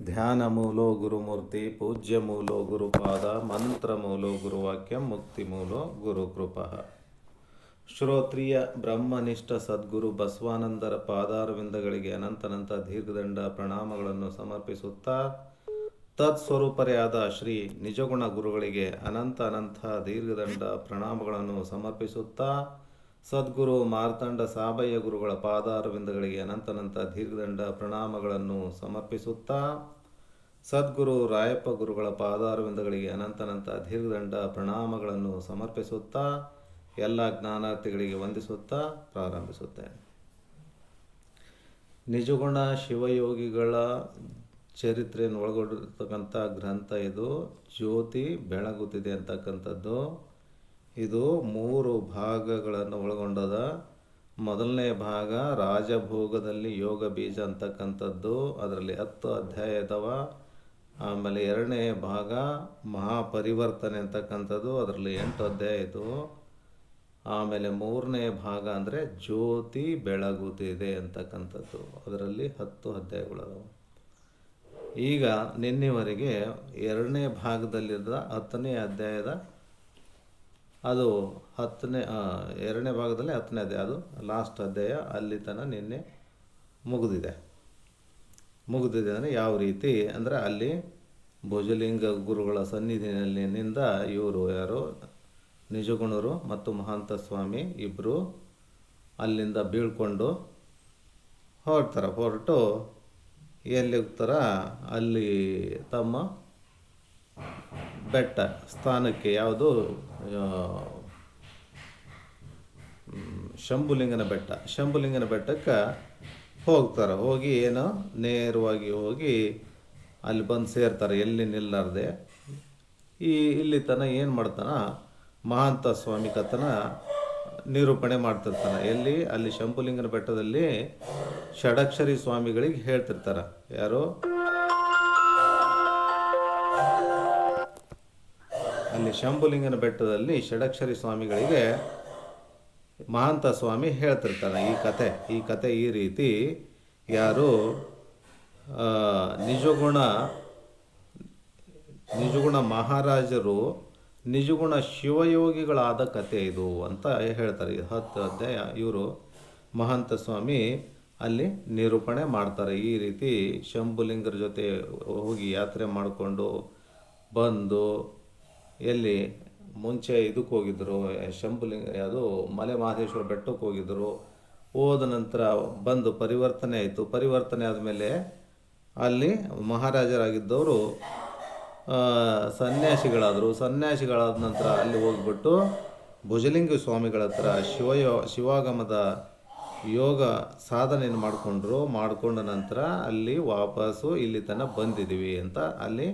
ಧ್ಯಾನ ಮೂಲೋ ಗುರುಮೂರ್ತಿ ಪೂಜ್ಯ ಮೂಲೋ ಗುರುಪಾದ ಮಂತ್ರ ಮೂಲೋ ಗುರುವಾಕ್ಯ ಮುಕ್ತಿ ಮೂಲೋ ಗುರುಕೃಪ. ಶ್ರೋತ್ರಿಯ ಬ್ರಹ್ಮನಿಷ್ಠ ಸದ್ಗುರು ಬಸವಾನಂದರ ಪಾದಾರವಿಂದಗಳಿಗೆ ಅನಂತನಂತ ದೀರ್ಘದಂಡ ಪ್ರಣಾಮಗಳನ್ನು ಸಮರ್ಪಿಸುತ್ತಾ, ತತ್ಸ್ವರೂಪರೇ ಆದ ಶ್ರೀ ನಿಜಗುಣ ಗುರುಗಳಿಗೆ ಅನಂತ ದೀರ್ಘದಂಡ ಪ್ರಣಾಮಗಳನ್ನು ಸಮರ್ಪಿಸುತ್ತಾ, ಸದ್ಗುರು ಮಾರ್ತಾಂಡ ಸಾಬಯ್ಯ ಗುರುಗಳ ಪಾದಾರವಿಂದಗಳಿಗೆ ಅನಂತ ದೀರ್ಘದಂಡ ಪ್ರಣಾಮಗಳನ್ನು ಸಮರ್ಪಿಸುತ್ತಾ, ಸದ್ಗುರು ರಾಯಪ್ಪ ಗುರುಗಳ ಪಾದಾರವಿಂದಗಳಿಗೆ ಅನಂತ ದೀರ್ಘದಂಡ ಪ್ರಣಾಮಗಳನ್ನು ಸಮರ್ಪಿಸುತ್ತಾ, ಎಲ್ಲ ಜ್ಞಾನಾರ್ಥಿಗಳಿಗೆ ವಂದಿಸುತ್ತಾ ಪ್ರಾರಂಭಿಸುತ್ತೇನೆ. ನಿಜಗುಣ ಶಿವಯೋಗಿಗಳ ಚರಿತ್ರೆಯನ್ನು ಒಳಗೊಂಡಿರ್ತಕ್ಕಂಥ ಗ್ರಂಥ ಇದು. ಜ್ಯೋತಿ ಬೆಳಗುತ್ತಿದೆ ಅಂತಕ್ಕಂಥದ್ದು. ಇದು 3 ಭಾಗಗಳನ್ನು ಒಳಗೊಂಡದ. ಮೊದಲನೇ ಭಾಗ ರಾಜಭೋಗದಲ್ಲಿ ಯೋಗ ಬೀಜ ಅಂತಕ್ಕಂಥದ್ದು, ಅದರಲ್ಲಿ 10 ಅಧ್ಯಾಯ ಇದಾವ. ಆಮೇಲೆ 2ನೇ ಭಾಗ ಮಹಾಪರಿವರ್ತನೆ ಅಂತಕ್ಕಂಥದ್ದು, ಅದರಲ್ಲಿ 8 ಅಧ್ಯಾಯ ಇದು. ಆಮೇಲೆ 3ನೇ ಭಾಗ ಅಂದರೆ ಜ್ಯೋತಿ ಬೆಳಗುತ್ತಿದೆ ಅಂತಕ್ಕಂಥದ್ದು, ಅದರಲ್ಲಿ 10 ಅಧ್ಯಾಯಗಳದಾವೆ. ಈಗ ನಿನ್ನೆವರೆಗೆ 2ನೇ ಭಾಗದಲ್ಲಿದ್ದ 10ನೇ ಅಧ್ಯಾಯದ ಅದು 2ನೇ ಭಾಗದಲ್ಲಿ 10ನೇ ಅಧ್ಯಾಯ, ಅದು ಲಾಸ್ಟ್ ಅಧ್ಯಾಯ. ಅಲ್ಲಿ ತನಕ ನಿನ್ನೆ ಮುಗಿದಿದೆ ಅಂದರೆ ಯಾವ ರೀತಿ ಅಂದರೆ, ಅಲ್ಲಿ ಭುಜಲಿಂಗ ಗುರುಗಳ ಸನ್ನಿಧಿನಲ್ಲಿನಿಂದ ಇವರು ಯಾರು ನಿಜಗುಣರು ಮತ್ತು ಮಹಾಂತ ಸ್ವಾಮಿ ಇಬ್ಬರು ಅಲ್ಲಿಂದ ಬೀಳ್ಕೊಂಡು ಹೊರಟು ಎಲ್ಲಿ ಹೋಗ್ತಾರ, ಅಲ್ಲಿ ತಮ್ಮ ಬೆಟ್ಟ ಸ್ಥಾನಕ್ಕೆ, ಯಾವುದು ಶಂಭುಲಿಂಗನ ಬೆಟ್ಟಕ್ಕೆ ಹೋಗ್ತಾರೆ. ಹೋಗಿ ಏನೋ ನೇರವಾಗಿ ಹೋಗಿ ಅಲ್ಲಿ ಬಂದು ಸೇರ್ತಾರೆ, ಎಲ್ಲಿ ನಿಲ್ಲಾರ್ದೆ. ಇಲ್ಲಿ ತನಕ ಏನು ಮಾಡ್ತಾನ, ಮಹಾಂತ ಸ್ವಾಮಿ ಕಥನ ನಿರೂಪಣೆ ಮಾಡ್ತಿರ್ತಾನೆ. ಅಲ್ಲಿ ಶಂಭುಲಿಂಗನ ಬೆಟ್ಟದಲ್ಲಿ ಷಡಕ್ಷರಿ ಸ್ವಾಮಿಗಳಿಗೆ ಹೇಳ್ತಿರ್ತಾರೆ. ಯಾರು ಅಲ್ಲಿ ಶಂಭುಲಿಂಗನ ಬೆಟ್ಟದಲ್ಲಿ ಷಡಕ್ಷರಿ ಸ್ವಾಮಿಗಳಿಗೆ ಮಹಾಂತ ಸ್ವಾಮಿ ಹೇಳ್ತಿರ್ತಾನೆ ಈ ಕತೆ ಈ ರೀತಿ. ಯಾರು ನಿಜಗುಣ ಮಹಾರಾಜರು ನಿಜಗುಣ ಶಿವಯೋಗಿಗಳಾದ ಕತೆ ಇದು ಅಂತ ಹೇಳ್ತಾರೆ. 10 ಅಧ್ಯಾಯ ಇವರು ಮಹಾಂತ ಸ್ವಾಮಿ ಅಲ್ಲಿ ನಿರೂಪಣೆ ಮಾಡ್ತಾರೆ. ಈ ರೀತಿ ಶಂಭುಲಿಂಗರ ಜೊತೆ ಹೋಗಿ ಯಾತ್ರೆ ಮಾಡಿಕೊಂಡು ಬಂದು, ಎಲ್ಲಿ ಮುಂಚೆ ಇದಕ್ಕೆ ಹೋಗಿದ್ದರು, ಶಂಭುಲಿಂಗ ಅದು ಮಲೆ ಮಹದೇಶ್ವರ ಬೆಟ್ಟಕ್ಕೆ ಹೋಗಿದ್ದರು. ಹೋದ ನಂತರ ಬಂದು ಪರಿವರ್ತನೆ ಆಯಿತು. ಪರಿವರ್ತನೆ ಆದಮೇಲೆ ಅಲ್ಲಿ ಮಹಾರಾಜರಾಗಿದ್ದವರು ಸನ್ಯಾಸಿಗಳಾದ ನಂತರ ಅಲ್ಲಿ ಹೋಗ್ಬಿಟ್ಟು ಭುಜಲಿಂಗ ಸ್ವಾಮಿಗಳ ಹತ್ರ ಶಿವಾಗಮದ ಯೋಗ ಸಾಧನೆಯನ್ನು ಮಾಡಿಕೊಂಡ ನಂತರ ಅಲ್ಲಿ ವಾಪಸ್ಸು ಇಲ್ಲಿ ತನಕ ಬಂದಿದ್ದೀವಿ ಅಂತ ಅಲ್ಲಿ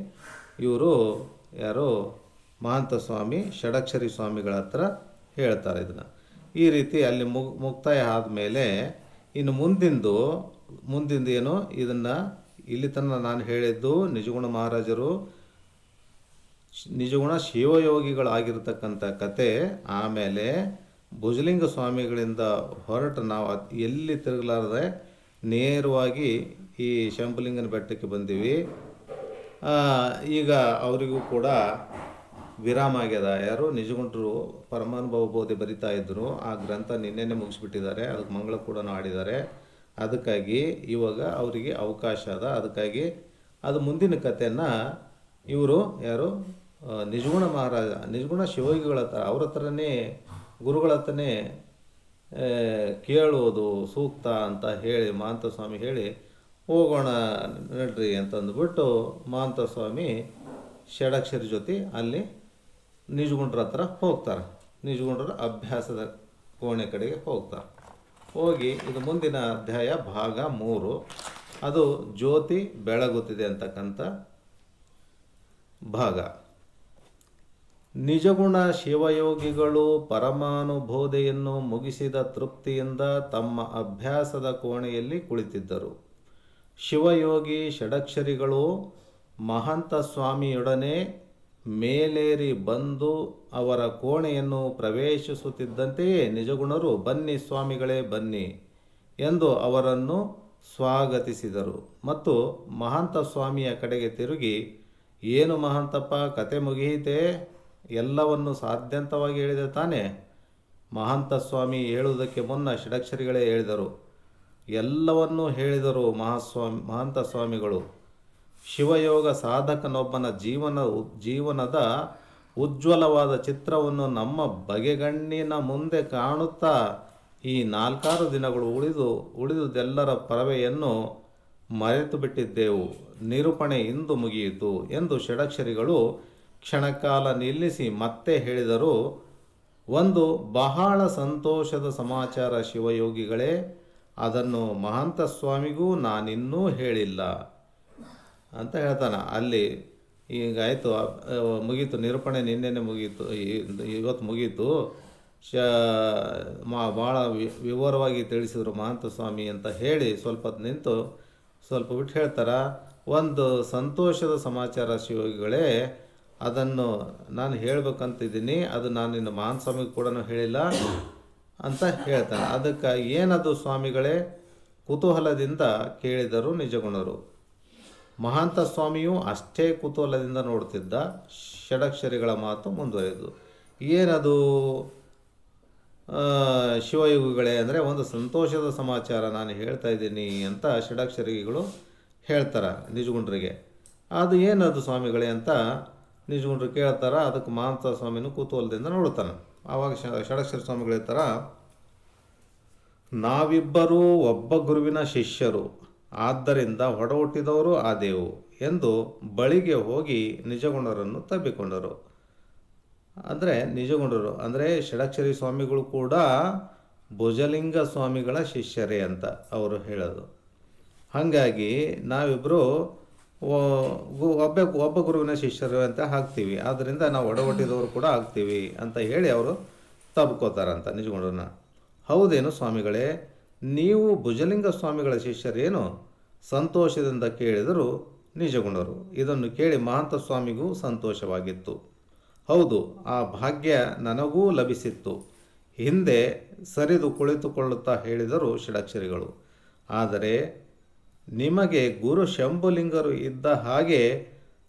ಇವರು ಯಾರು ಮಹಾಂತ ಸ್ವಾಮಿ ಷಡಕ್ಷರಿ ಸ್ವಾಮಿಗಳ ಹತ್ರ ಹೇಳ್ತಾರೆ ಇದನ್ನು. ಈ ರೀತಿ ಅಲ್ಲಿ ಮುಕ್ತಾಯ ಆದಮೇಲೆ ಇನ್ನು ಮುಂದಿಂದು ಏನು, ಇದನ್ನು ಇಲ್ಲಿ ತನಕ ನಾನು ಹೇಳಿದ್ದು ನಿಜಗುಣ ಮಹಾರಾಜರು ನಿಜಗುಣ ಶಿವಯೋಗಿಗಳಾಗಿರ್ತಕ್ಕಂಥ ಕತೆ. ಆಮೇಲೆ ಭುಜಲಿಂಗ ಸ್ವಾಮಿಗಳಿಂದ ಹೊರಟು ನಾವು ಎಲ್ಲಿ ತಿರುಗಲಾರದೆ ನೇರವಾಗಿ ಈ ಶಂಭುಲಿಂಗನ ಬೆಟ್ಟಕ್ಕೆ ಬಂದೀವಿ. ಈಗ ಅವರಿಗೂ ಕೂಡ ವಿರಾಮ ಆಗ್ಯದ. ಯಾರು ನಿಜಗುಣರು ಪರಮಾನುಭವ ಬೋಧೆ ಬರಿತಾ ಇದ್ದರು, ಆ ಗ್ರಂಥ ನಿನ್ನೆನೆ ಮುಗಿಸ್ಬಿಟ್ಟಿದ್ದಾರೆ. ಅದಕ್ಕೆ ಮಂಗಳ ಕೂಡ ಆಡಿದ್ದಾರೆ. ಅದಕ್ಕಾಗಿ ಇವಾಗ ಅವರಿಗೆ ಅವಕಾಶ ಅದ. ಅದಕ್ಕಾಗಿ ಅದು ಮುಂದಿನ ಕಥೆಯನ್ನು ಇವರು ಯಾರು ನಿಜಗುಣ ಮಹಾರಾಜ ನಿಜಗುಣ ಶಿವಯೋಗಿಗಳ ಹತ್ರ ಅವ್ರ ಹತ್ರನೇ ಗುರುಗಳ ಹತ್ರನೇ ಕೇಳೋದು ಸೂಕ್ತ ಅಂತ ಹೇಳಿ ಮಹಾಂತ ಸ್ವಾಮಿ ಹೇಳಿ ಹೋಗೋಣ ನಡ್ರಿ ಅಂತಂದುಬಿಟ್ಟು ಮಹಾಂತ ಸ್ವಾಮಿ ಷಡಕ್ಷರಿ ಜೊತೆ ಅಲ್ಲಿ ನಿಜಗುಣರ ಹತ್ರ ಹೋಗ್ತಾರೆ. ನಿಜಗುಣರ ಅಭ್ಯಾಸದ ಕೋಣೆ ಕಡೆಗೆ ಹೋಗ್ತಾರೆ. ಹೋಗಿ ಇದು ಮುಂದಿನ ಅಧ್ಯಾಯ ಭಾಗ 3, ಅದು ಜ್ಯೋತಿ ಬೆಳಗುತ್ತಿದೆ ಅಂತಕ್ಕಂಥ ಭಾಗ. ನಿಜಗುಣ ಶಿವಯೋಗಿಗಳು ಪರಮಾನುಬೋಧೆಯನ್ನು ಮುಗಿಸಿದ ತೃಪ್ತಿಯಿಂದ ತಮ್ಮ ಅಭ್ಯಾಸದ ಕೋಣೆಯಲ್ಲಿ ಕುಳಿತಿದ್ದರು. ಶಿವಯೋಗಿ ಷಡಕ್ಷರಿಗಳು ಮಹಾಂತ ಸ್ವಾಮಿಯೊಡನೆ ಮೇಲೇರಿ ಬಂದು ಅವರ ಕೋಣೆಯನ್ನು ಪ್ರವೇಶಿಸುತ್ತಿದ್ದಂತೆಯೇ ನಿಜಗುಣರು, ಬನ್ನಿ ಸ್ವಾಮಿಗಳೇ ಬನ್ನಿ ಎಂದು ಅವರನ್ನು ಸ್ವಾಗತಿಸಿದರು ಮತ್ತು ಮಹಾಂತ ಸ್ವಾಮಿಯ ಕಡೆಗೆ ತಿರುಗಿ, ಏನು ಮಹಾಂತಪ್ಪ, ಕತೆ ಮುಗಿಯಿತೆ? ಎಲ್ಲವನ್ನು ಸಾಧ್ಯಂತವಾಗಿ ಹೇಳಿದೆ ತಾನೇ? ಮಹಾಂತ ಸ್ವಾಮಿ ಹೇಳುವುದಕ್ಕೆ ಮುನ್ನ ಷಡಕ್ಷರಿಗಳೇ ಹೇಳಿದರು. ಎಲ್ಲವನ್ನೂ ಹೇಳಿದರು ಮಹಾಂತ ಸ್ವಾಮಿಗಳು. ಶಿವಯೋಗ ಸಾಧಕನೊಬ್ಬನ ಜೀವನದ ಉಜ್ವಲವಾದ ಚಿತ್ರವನ್ನು ನಮ್ಮ ಬಗೆಗಣ್ಣಿನ ಮುಂದೆ ಕಾಣುತ್ತಾ ಈ 4-6 ದಿನಗಳು ಉಳಿದುದೆಲ್ಲರ ಪರವೆಯನ್ನು ಮರೆತು ಬಿಟ್ಟಿದ್ದೆವು. ನಿರೂಪಣೆ ಇಂದು ಮುಗಿಯಿತು ಎಂದು ಷಡಕ್ಷರಿಗಳು ಕ್ಷಣಕಾಲ ನಿಲ್ಲಿಸಿ ಮತ್ತೆ ಹೇಳಿದರು. ಒಂದು ಬಹಳ ಸಂತೋಷದ ಸಮಾಚಾರ ಶಿವಯೋಗಿಗಳೇ, ಅದನ್ನು ಮಹಾಂತ ಸ್ವಾಮಿಗೂ ನಾನಿನ್ನೂ ಹೇಳಿಲ್ಲ ಅಂತ ಹೇಳ್ತಾನೆ. ಅಲ್ಲಿ ಈಗ ಆಯಿತು, ಮುಗೀತು, ನಿರೂಪಣೆ ನಿನ್ನೆನೆ ಮುಗೀತು, ಇವತ್ತು ಮುಗೀತು. ಭಾಳ ವಿವರವಾಗಿ ತಿಳಿಸಿದರು ಮಹಾಂತ ಸ್ವಾಮಿ ಅಂತ ಹೇಳಿ ಸ್ವಲ್ಪ ನಿಂತು ಸ್ವಲ್ಪ ಬಿಟ್ಟು ಹೇಳ್ತಾರೆ, ಒಂದು ಸಂತೋಷದ ಸಮಾಚಾರ ಶಿವಯೋಗಿಗಳೇ, ಅದನ್ನು ನಾನು ಹೇಳ್ಬೇಕಂತಿದ್ದೀನಿ. ಅದು ನಾನು ಇನ್ನು ಮಹಾಂತ ಸ್ವಾಮಿಗೆ ಕೂಡ ಹೇಳಿಲ್ಲ ಅಂತ ಹೇಳ್ತಾನೆ. ಅದಕ್ಕೆ ಏನದು ಸ್ವಾಮಿಗಳೇ? ಕುತೂಹಲದಿಂದ ಕೇಳಿದರು ನಿಜಗುಣರು. ಮಹಾಂತ ಸ್ವಾಮಿಯು ಅಷ್ಟೇ ಕುತೂಹಲದಿಂದ ನೋಡ್ತಿದ್ದ. ಷಡಕ್ಷರಿಗಳ ಮಾತು ಮುಂದುವರೆದು, ಏನದು ಶಿವಯೋಗಿಗಳೇ ಅಂದರೆ ಒಂದು ಸಂತೋಷದ ಸಮಾಚಾರ ನಾನು ಹೇಳ್ತಾ ಇದ್ದೀನಿ ಅಂತ ಷಡಕ್ಷರಿಗಳು ಹೇಳ್ತಾರೆ ನಿಜಗುಂಡ್ರಿಗೆ. ಅದು ಏನದು ಸ್ವಾಮಿಗಳೇ ಅಂತ ನಿಜಗುಂಡ್ರು ಕೇಳ್ತಾರೆ. ಅದಕ್ಕೆ ಮಹಾಂತ ಸ್ವಾಮಿನೂ ಕುತೂಹಲದಿಂದ ನೋಡ್ತಾನೆ. ಆವಾಗ ಷಡಕ್ಷರಿ ಸ್ವಾಮಿಗಳು ಹೇಳ್ತಾರೆ, ನಾವಿಬ್ಬರೂ ಒಬ್ಬ ಗುರುವಿನ ಶಿಷ್ಯರು, ಆದ್ದರಿಂದ ಒಡಹುಟ್ಟಿದವರು ಆದೆವು ಎಂದು ಬಳಿಗೆ ಹೋಗಿ ನಿಜಗುಣರನ್ನು ತಬ್ಬಿಕೊಂಡರು. ಅಂದರೆ ನಿಜಗುಣರು ಅಂದರೆ ಷಡಕ್ಷರಿ ಸ್ವಾಮಿಗಳು ಕೂಡ ಭುಜಲಿಂಗ ಸ್ವಾಮಿಗಳ ಶಿಷ್ಯರೇ ಅಂತ ಅವರು ಹೇಳೋದು. ಹಾಗಾಗಿ ನಾವಿಬ್ಬರು ಒಬ್ಬ ಗುರುವಿನ ಶಿಷ್ಯರು ಅಂತ ಹಾಕ್ತೀವಿ, ಆದ್ದರಿಂದ ನಾವು ಒಡಹುಟ್ಟಿದವರು ಕೂಡ ಆಗ್ತೀವಿ ಅಂತ ಹೇಳಿ ಅವರು ತಬ್ಕೋತಾರಂತ ನಿಜಗುಣರನ್ನ. ಹೌದೇನು ಸ್ವಾಮಿಗಳೇ, ನೀವು ಭುಜಲಿಂಗ ಸ್ವಾಮಿಗಳ ಶಿಷ್ಯರೇನು? ಸಂತೋಷದಿಂದ ಕೇಳಿದರು ನಿಜಗುಣರು. ಇದನ್ನು ಕೇಳಿ ಮಹಾಂತ ಸ್ವಾಮಿಗೂ ಸಂತೋಷವಾಗಿತ್ತು. ಹೌದು, ಆ ಭಾಗ್ಯ ನನಗೂ ಲಭಿಸಿತ್ತು. ಹಿಂದೆ ಸರಿದು ಕುಳಿತುಕೊಳ್ಳುತ್ತಾ ಹೇಳಿದರು ಷಡಕ್ಷರಿಗಳು. ಆದರೆ ನಿಮಗೆ ಗುರು ಶಂಭುಲಿಂಗರು ಇದ್ದ ಹಾಗೆ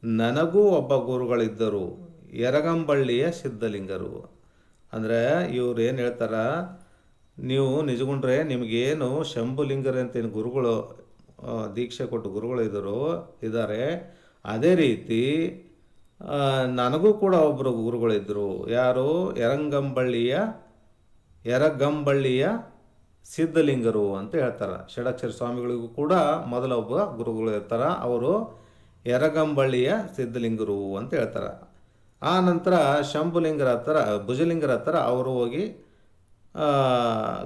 ನನಗೂ ಒಬ್ಬ ಗುರುಗಳಿದ್ದರು, ಯರಗಂಬಳ್ಳಿಯ ಸಿದ್ಧಲಿಂಗರು. ಅಂದರೆ ಇವ್ರು ಏನು ಹೇಳ್ತಾರ, ನೀವು ನಿಜಗುಂಡ್ರೆ ನಿಮಗೇನು ಶಂಭುಲಿಂಗರಂತೇನು ಗುರುಗಳು ದೀಕ್ಷೆ ಕೊಟ್ಟು ಗುರುಗಳು ಇದ್ದಾರೆ, ಅದೇ ರೀತಿ ನನಗೂ ಕೂಡ ಒಬ್ಬರು ಗುರುಗಳಿದ್ದರು. ಯಾರು? ಯರಗಂಬಳ್ಳಿಯ ಸಿದ್ಧಲಿಂಗರು ಅಂತ ಹೇಳ್ತಾರೆ. ಷಡಕ್ಷರಿ ಸ್ವಾಮಿಗಳಿಗೂ ಕೂಡ ಮೊದಲ ಒಬ್ಬ ಗುರುಗಳು ಇರ್ತಾರೆ, ಅವರು ಯರಗಂಬಳ್ಳಿಯ ಸಿದ್ಧಲಿಂಗರು ಅಂತ ಹೇಳ್ತಾರೆ. ಆ ನಂತರ ಭುಜಲಿಂಗರ ಹತ್ರ ಅವರು ಹೋಗಿ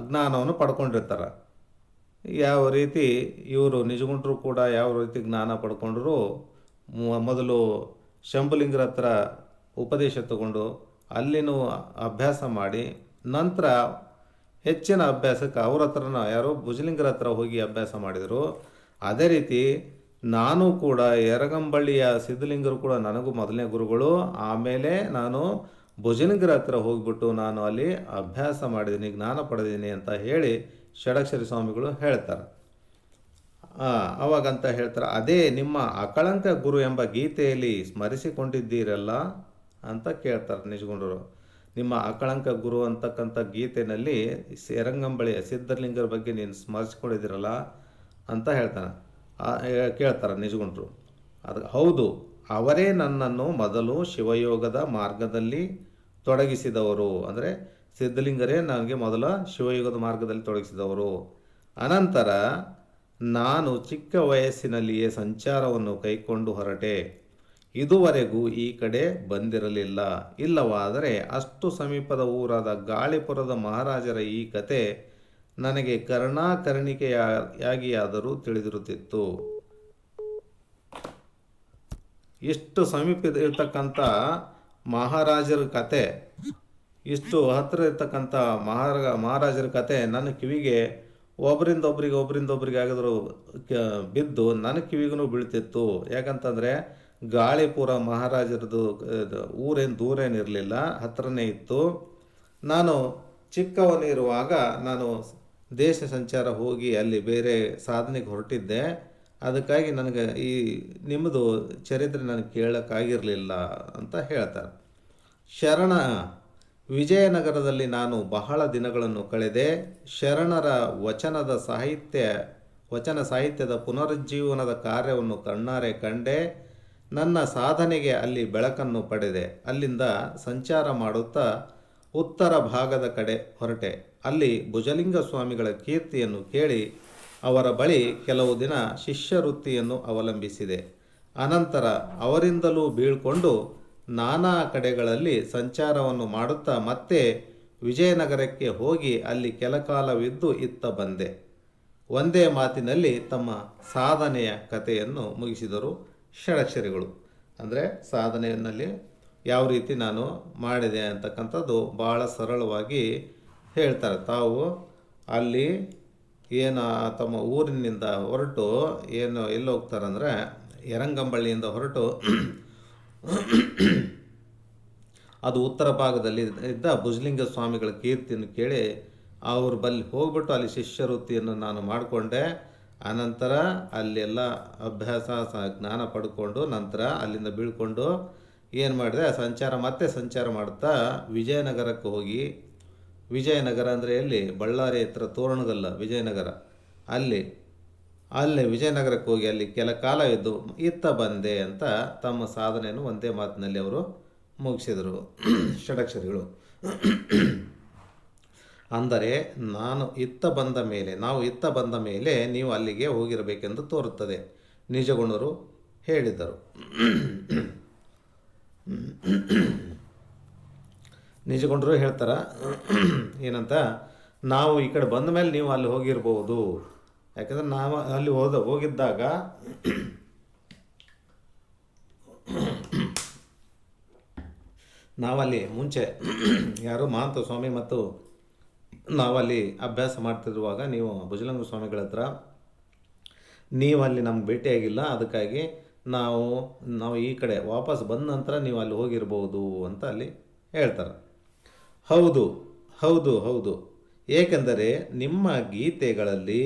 ಜ್ಞಾನವನ್ನು ಪಡ್ಕೊಂಡಿರ್ತಾರೆ. ಯಾವ ರೀತಿ ಇವರು ನಿಜಗುಂಡ್ರು ಕೂಡ ಯಾವ ರೀತಿ ಜ್ಞಾನ ಪಡ್ಕೊಂಡ್ರು, ಮೊದಲು ಶಂಭುಲಿಂಗರ ಹತ್ರ ಉಪದೇಶ ತಗೊಂಡು ಅಲ್ಲಿನೂ ಅಭ್ಯಾಸ ಮಾಡಿ ನಂತರ ಹೆಚ್ಚಿನ ಅಭ್ಯಾಸಕ್ಕೆ ಅವ್ರ ಹತ್ರನ ಯಾರೋ ಭುಜಲಿಂಗರ ಹತ್ರ ಹೋಗಿ ಅಭ್ಯಾಸ ಮಾಡಿದರು. ಅದೇ ರೀತಿ ನಾನು ಕೂಡ ಯರಗಂಬಳ್ಳಿಯ ಸಿದ್ಧಲಿಂಗರು ಕೂಡ ನನಗೂ ಮೊದಲನೇ ಗುರುಗಳು. ಆಮೇಲೆ ನಾನು ಭುಜಲಿಂಗರ ಹತ್ರ ಹೋಗಿಬಿಟ್ಟು ನಾನು ಅಲ್ಲಿ ಅಭ್ಯಾಸ ಮಾಡಿದ್ದೀನಿ, ಜ್ಞಾನ ಪಡೆದೀನಿ ಅಂತ ಹೇಳಿ ಷಡಕ್ಷರಿ ಸ್ವಾಮಿಗಳು ಹೇಳ್ತಾರೆ. ಅವಾಗಂತ ಹೇಳ್ತಾರೆ, ಅದೇ ನಿಮ್ಮ ಅಕಳಂಕ ಗುರು ಎಂಬ ಗೀತೆಯಲ್ಲಿ ಸ್ಮರಿಸಿಕೊಂಡಿದ್ದೀರಲ್ಲ ಅಂತ ಕೇಳ್ತಾರೆ ನಿಜಗುಂಡರು. ನಿಮ್ಮ ಅಕಳಂಕ ಗುರು ಅಂತಕ್ಕಂಥ ಗೀತೆಯಲ್ಲಿ ಯರಗಂಬಳ್ಳಿಯ ಸಿದ್ಧಲಿಂಗರ ಬಗ್ಗೆ ನೀನು ಸ್ಮರಿಸ್ಕೊಂಡಿದ್ದೀರಲ್ಲ ಅಂತ ಕೇಳ್ತಾರೆ ನಿಜಗುಂಡರು. ಅದಕ್ಕೆ ಹೌದು, ಅವರೇ ನನ್ನನ್ನು ಮೊದಲು ಶಿವಯೋಗದ ಮಾರ್ಗದಲ್ಲಿ ತೊಡಗಿಸಿದವರು. ಅಂದರೆ ಸಿದ್ಧಲಿಂಗರೇ ನನಗೆ ಮೊದಲ ಶಿವಯೋಗದ ಮಾರ್ಗದಲ್ಲಿ ತೊಡಗಿಸಿದವರು. ಅನಂತರ ನಾನು ಚಿಕ್ಕ ವಯಸ್ಸಿನಲ್ಲಿಯೇ ಸಂಚಾರವನ್ನು ಕೈಕೊಂಡು ಹೊರಟೆ. ಇದುವರೆಗೂ ಈ ಕಡೆ ಬಂದಿರಲಿಲ್ಲ. ಇಲ್ಲವಾದರೆ ಅಷ್ಟು ಸಮೀಪದ ಊರಾದ ಗಾಳಿಪುರದ ಮಹಾರಾಜರ ಈ ಕತೆ ನನಗೆ ಕರ್ಣಾಕರ್ಣಿಕೆಯಾಗಿಯಾದರೂ ತಿಳಿದಿರುತ್ತಿತ್ತು. ಇಷ್ಟು ಸಮೀಪ ಇರ್ತಕ್ಕಂಥ ಮಹಾರಾಜರ ಕತೆ, ಇಷ್ಟು ಹತ್ತಿರ ಇರ್ತಕ್ಕಂಥ ಮಹಾರಾಜರ ಕತೆ ನನ್ನ ಕಿವಿಗೆ ಒಬ್ಬರಿಂದೊಬ್ಬರಿಗೆ ಆಗಿದ್ರು ಬಿದ್ದು ನನ್ನ ಕಿವಿಗೂ ಬೀಳ್ತಿತ್ತು. ಯಾಕಂತಂದರೆ ಗಾಳಿಪುರ ಮಹಾರಾಜರದು ಊರೇನು ದೂರೇನಿರಲಿಲ್ಲ, ಹತ್ರನೇ ಇತ್ತು. ನಾನು ಚಿಕ್ಕವನಿರುವಾಗ ನಾನು ದೇಶ ಸಂಚಾರ ಹೋಗಿ ಅಲ್ಲಿ ಬೇರೆ ಸಾಧನೆಗೆ ಹೊರಟಿದ್ದೆ. ಅದಕ್ಕಾಗಿ ನನಗೆ ಈ ನಿಮ್ಮದು ಚರಿತ್ರೆ ನನಗೆ ಕೇಳೋಕ್ಕಾಗಿರಲಿಲ್ಲ ಅಂತ ಹೇಳ್ತಾರೆ. ಶರಣ ವಿಜಯನಗರದಲ್ಲಿ ನಾನು ಬಹಳ ದಿನಗಳನ್ನು ಕಳೆದೆ. ಶರಣರ ವಚನ ಸಾಹಿತ್ಯದ ಪುನರುಜ್ಜೀವನದ ಕಾರ್ಯವನ್ನು ಕಣ್ಣಾರೆ ಕಂಡೆ. ನನ್ನ ಸಾಧನೆಗೆ ಅಲ್ಲಿ ಬೆಳಕನ್ನು ಪಡೆದೆ. ಅಲ್ಲಿಂದ ಸಂಚಾರ ಮಾಡುತ್ತಾ ಉತ್ತರ ಭಾಗದ ಕಡೆ ಹೊರಟೆ. ಅಲ್ಲಿ ಭುಜಲಿಂಗ ಸ್ವಾಮಿಗಳ ಕೀರ್ತಿಯನ್ನು ಕೇಳಿ ಅವರ ಬಳಿ ಕೆಲವು ದಿನ ಶಿಷ್ಯವೃತ್ತಿಯನ್ನು ಅವಲಂಬಿಸಿದೆ. ಅನಂತರ ಅವರಿಂದಲೂ ಬೀಳ್ಕೊಂಡು ನಾನಾ ಕಡೆಗಳಲ್ಲಿ ಸಂಚಾರವನ್ನು ಮಾಡುತ್ತಾ ಮತ್ತೆ ವಿಜಯನಗರಕ್ಕೆ ಹೋಗಿ ಅಲ್ಲಿ ಕೆಲಕಾಲವಿದ್ದು ಇತ್ತ ಬಂದೆ. ಒಂದೇ ಮಾತಿನಲ್ಲಿ ತಮ್ಮ ಸಾಧನೆಯ ಕಥೆಯನ್ನು ಮುಗಿಸಿದರು ಷಡಕ್ಷರಿಗಳು. ಅಂದರೆ ಸಾಧನೆಯಲ್ಲಿ ಯಾವ ರೀತಿ ನಾನು ಮಾಡಿದೆ ಅಂತಕ್ಕಂಥದ್ದು ಭಾಳ ಸರಳವಾಗಿ ಹೇಳ್ತಾರೆ. ತಾವು ಅಲ್ಲಿ ಏನು ತಮ್ಮ ಊರಿನಿಂದ ಹೊರಟು ಎಲ್ಲಿ ಹೋಗ್ತಾರಂದರೆ ಯರಂಗಂಬಳ್ಳಿಯಿಂದ ಹೊರಟು ಅದು ಉತ್ತರ ಭಾಗದಲ್ಲಿ ಇದ್ದ ಭುಜಲಿಂಗ ಸ್ವಾಮಿಗಳ ಕೀರ್ತಿಯನ್ನು ಕೇಳಿ ಅವ್ರ ಬಳಿ ಹೋಗ್ಬಿಟ್ಟು ಅಲ್ಲಿ ಶಿಷ್ಯವೃತ್ತಿಯನ್ನು ನಾನು ಮಾಡಿಕೊಂಡೆ. ಆನಂತರ ಅಲ್ಲೆಲ್ಲ ಅಭ್ಯಾಸ ಜ್ಞಾನ ಪಡ್ಕೊಂಡು ನಂತರ ಅಲ್ಲಿಂದ ಬೀಳ್ಕೊಂಡು ಏನು ಮಾಡಿದೆ, ಮತ್ತೆ ಸಂಚಾರ ಮಾಡ್ತಾ ವಿಜಯನಗರಕ್ಕೆ ಹೋಗಿ, ವಿಜಯನಗರ ಅಂದರೆ ಎಲ್ಲಿ, ಬಳ್ಳಾರಿ ಹತ್ರ ತೋರಣಗಲ್ಲ ವಿಜಯನಗರ, ಅಲ್ಲಿ ವಿಜಯನಗರಕ್ಕೆ ಹೋಗಿ ಅಲ್ಲಿ ಕೆಲ ಕಾಲ ಇದ್ದು ಇತ್ತ ಬಂದೆ ಅಂತ ತಮ್ಮ ಸಾಧನೆಯನ್ನು ಒಂದೇ ಮಾತಿನಲ್ಲಿ ಅವರು ಮುಗಿಸಿದರು ಷಡಕ್ಷರಿಗಳು. ಅಂದರೆ ನಾವು ಇತ್ತ ಬಂದ ಮೇಲೆ ನೀವು ಅಲ್ಲಿಗೆ ಹೋಗಿರಬೇಕೆಂದು ತೋರುತ್ತದೆ, ನಿಜಗುಣರು ಹೇಳಿದರು. ನಿಜಗುಣರು ಹೇಳ್ತಾರ ಏನಂತ, ನಾವು ಈ ಕಡೆ ಬಂದ ಮೇಲೆ ನೀವು ಅಲ್ಲಿ ಹೋಗಿರ್ಬೋದು. ಯಾಕಂದರೆ ನಾವು ಅಲ್ಲಿ ಹೋಗಿದ್ದಾಗ ನಾವಲ್ಲಿ ಮುಂಚೆ ಯಾರು ಮಹಾಂತ ಸ್ವಾಮಿ ಮತ್ತು ನಾವಲ್ಲಿ ಅಭ್ಯಾಸ ಮಾಡ್ತಿರುವಾಗ ನೀವು ಭುಜಲಿಂಗ ಸ್ವಾಮಿಗಳ ಹತ್ರ ನೀವು ಅಲ್ಲಿ ನಮ್ಗೆ ಭೇಟಿಯಾಗಿಲ್ಲ. ಅದಕ್ಕಾಗಿ ನಾವು ಈ ಕಡೆ ವಾಪಸ್ ಬಂದ ನಂತರ ನೀವು ಅಲ್ಲಿ ಹೋಗಿರ್ಬೋದು ಅಂತ ಅಲ್ಲಿ ಹೇಳ್ತಾರೆ. ಹೌದು ಹೌದು ಹೌದು, ಏಕೆಂದರೆ ನಿಮ್ಮ ಗೀತೆಗಳಲ್ಲಿ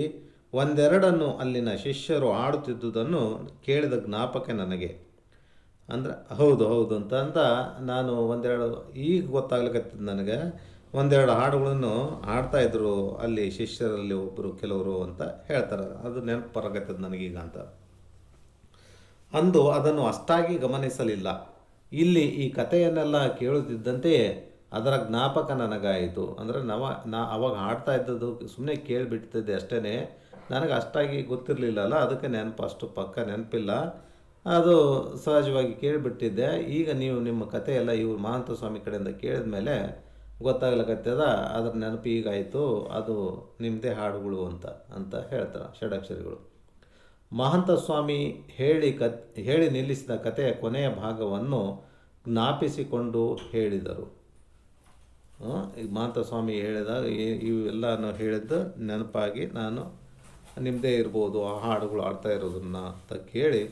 ಒಂದೆರಡನ್ನು ಅಲ್ಲಿನ ಶಿಷ್ಯರು ಆಡುತ್ತಿದ್ದುದನ್ನು ಕೇಳಿದ ಜ್ಞಾಪಕ ನನಗೆ. ಅಂದರೆ ಹೌದು ಅಂತ ನಾನು ಒಂದೆರಡು ಈಗ ಗೊತ್ತಾಗ್ಲಿಕ್ಕತ್ತಿದ್ದು ನನಗೆ, ಒಂದೆರಡು ಹಾಡುಗಳನ್ನು ಹಾಡ್ತಾಯಿದ್ರು ಅಲ್ಲಿ ಶಿಷ್ಯರಲ್ಲಿ ಕೆಲವರು ಅಂತ ಹೇಳ್ತಾರೆ. ಅದು ನೆನಪು ಬರಕತ್ತದ ನನಗೀಗ ಅಂತ. ಅಂದು ಅದನ್ನು ಅಷ್ಟಾಗಿ ಗಮನಿಸಲಿಲ್ಲ. ಇಲ್ಲಿ ಈ ಕಥೆಯನ್ನೆಲ್ಲ ಕೇಳುತ್ತಿದ್ದಂತೆಯೇ ಅದರ ಜ್ಞಾಪಕ ನನಗಾಯಿತು. ಅಂದರೆ ಅವಾಗ ಹಾಡ್ತಾ ಇದ್ದದ್ದು ಸುಮ್ಮನೆ ಕೇಳಿಬಿಡ್ತಿದ್ದೆ ಅಷ್ಟೇ, ನನಗೆ ಅಷ್ಟಾಗಿ ಗೊತ್ತಿರಲಿಲ್ಲಲ್ಲ, ಅದಕ್ಕೆ ಅಷ್ಟು ಪಕ್ಕ ನೆನಪಿಲ್ಲ. ಅದು ಸಹಜವಾಗಿ ಕೇಳಿಬಿಟ್ಟಿದ್ದೆ. ಈಗ ನೀವು ನಿಮ್ಮ ಕಥೆಯೆಲ್ಲ ಇವರು ಮಹಾಂತ ಸ್ವಾಮಿ ಕಡೆಯಿಂದ ಕೇಳಿದ ಮೇಲೆ ಗೊತ್ತಾಗ್ಲಿಕ್ಕತ್ತದ, ಅದ್ರ ನೆನಪು ಈಗಾಯಿತು, ಅದು ನಿಮ್ಮದೇ ಹಾಡುಗಳು ಅಂತ ಹೇಳ್ತಾರೆ ಷಡಕ್ಷರಿಗಳು. ಮಹಾಂತ ಸ್ವಾಮಿ ಹೇಳಿ ನಿಲ್ಲಿಸಿದ ಕಥೆಯ ಕೊನೆಯ ಭಾಗವನ್ನು ಜ್ಞಾಪಿಸಿಕೊಂಡು ಹೇಳಿದರು. ಈಗ ಮಹಾಂತ ಸ್ವಾಮಿ ಹೇಳಿದಾಗ ಇವೆಲ್ಲ ಹೇಳಿದ್ದು ನೆನಪಾಗಿ ನಾನು ನಿಮ್ಮದೇ ಇರ್ಬೋದು ಆ ಹಾಡುಗಳು ಆಡ್ತಾ ಇರೋದನ್ನು ಅಂತ ಕೇಳಿ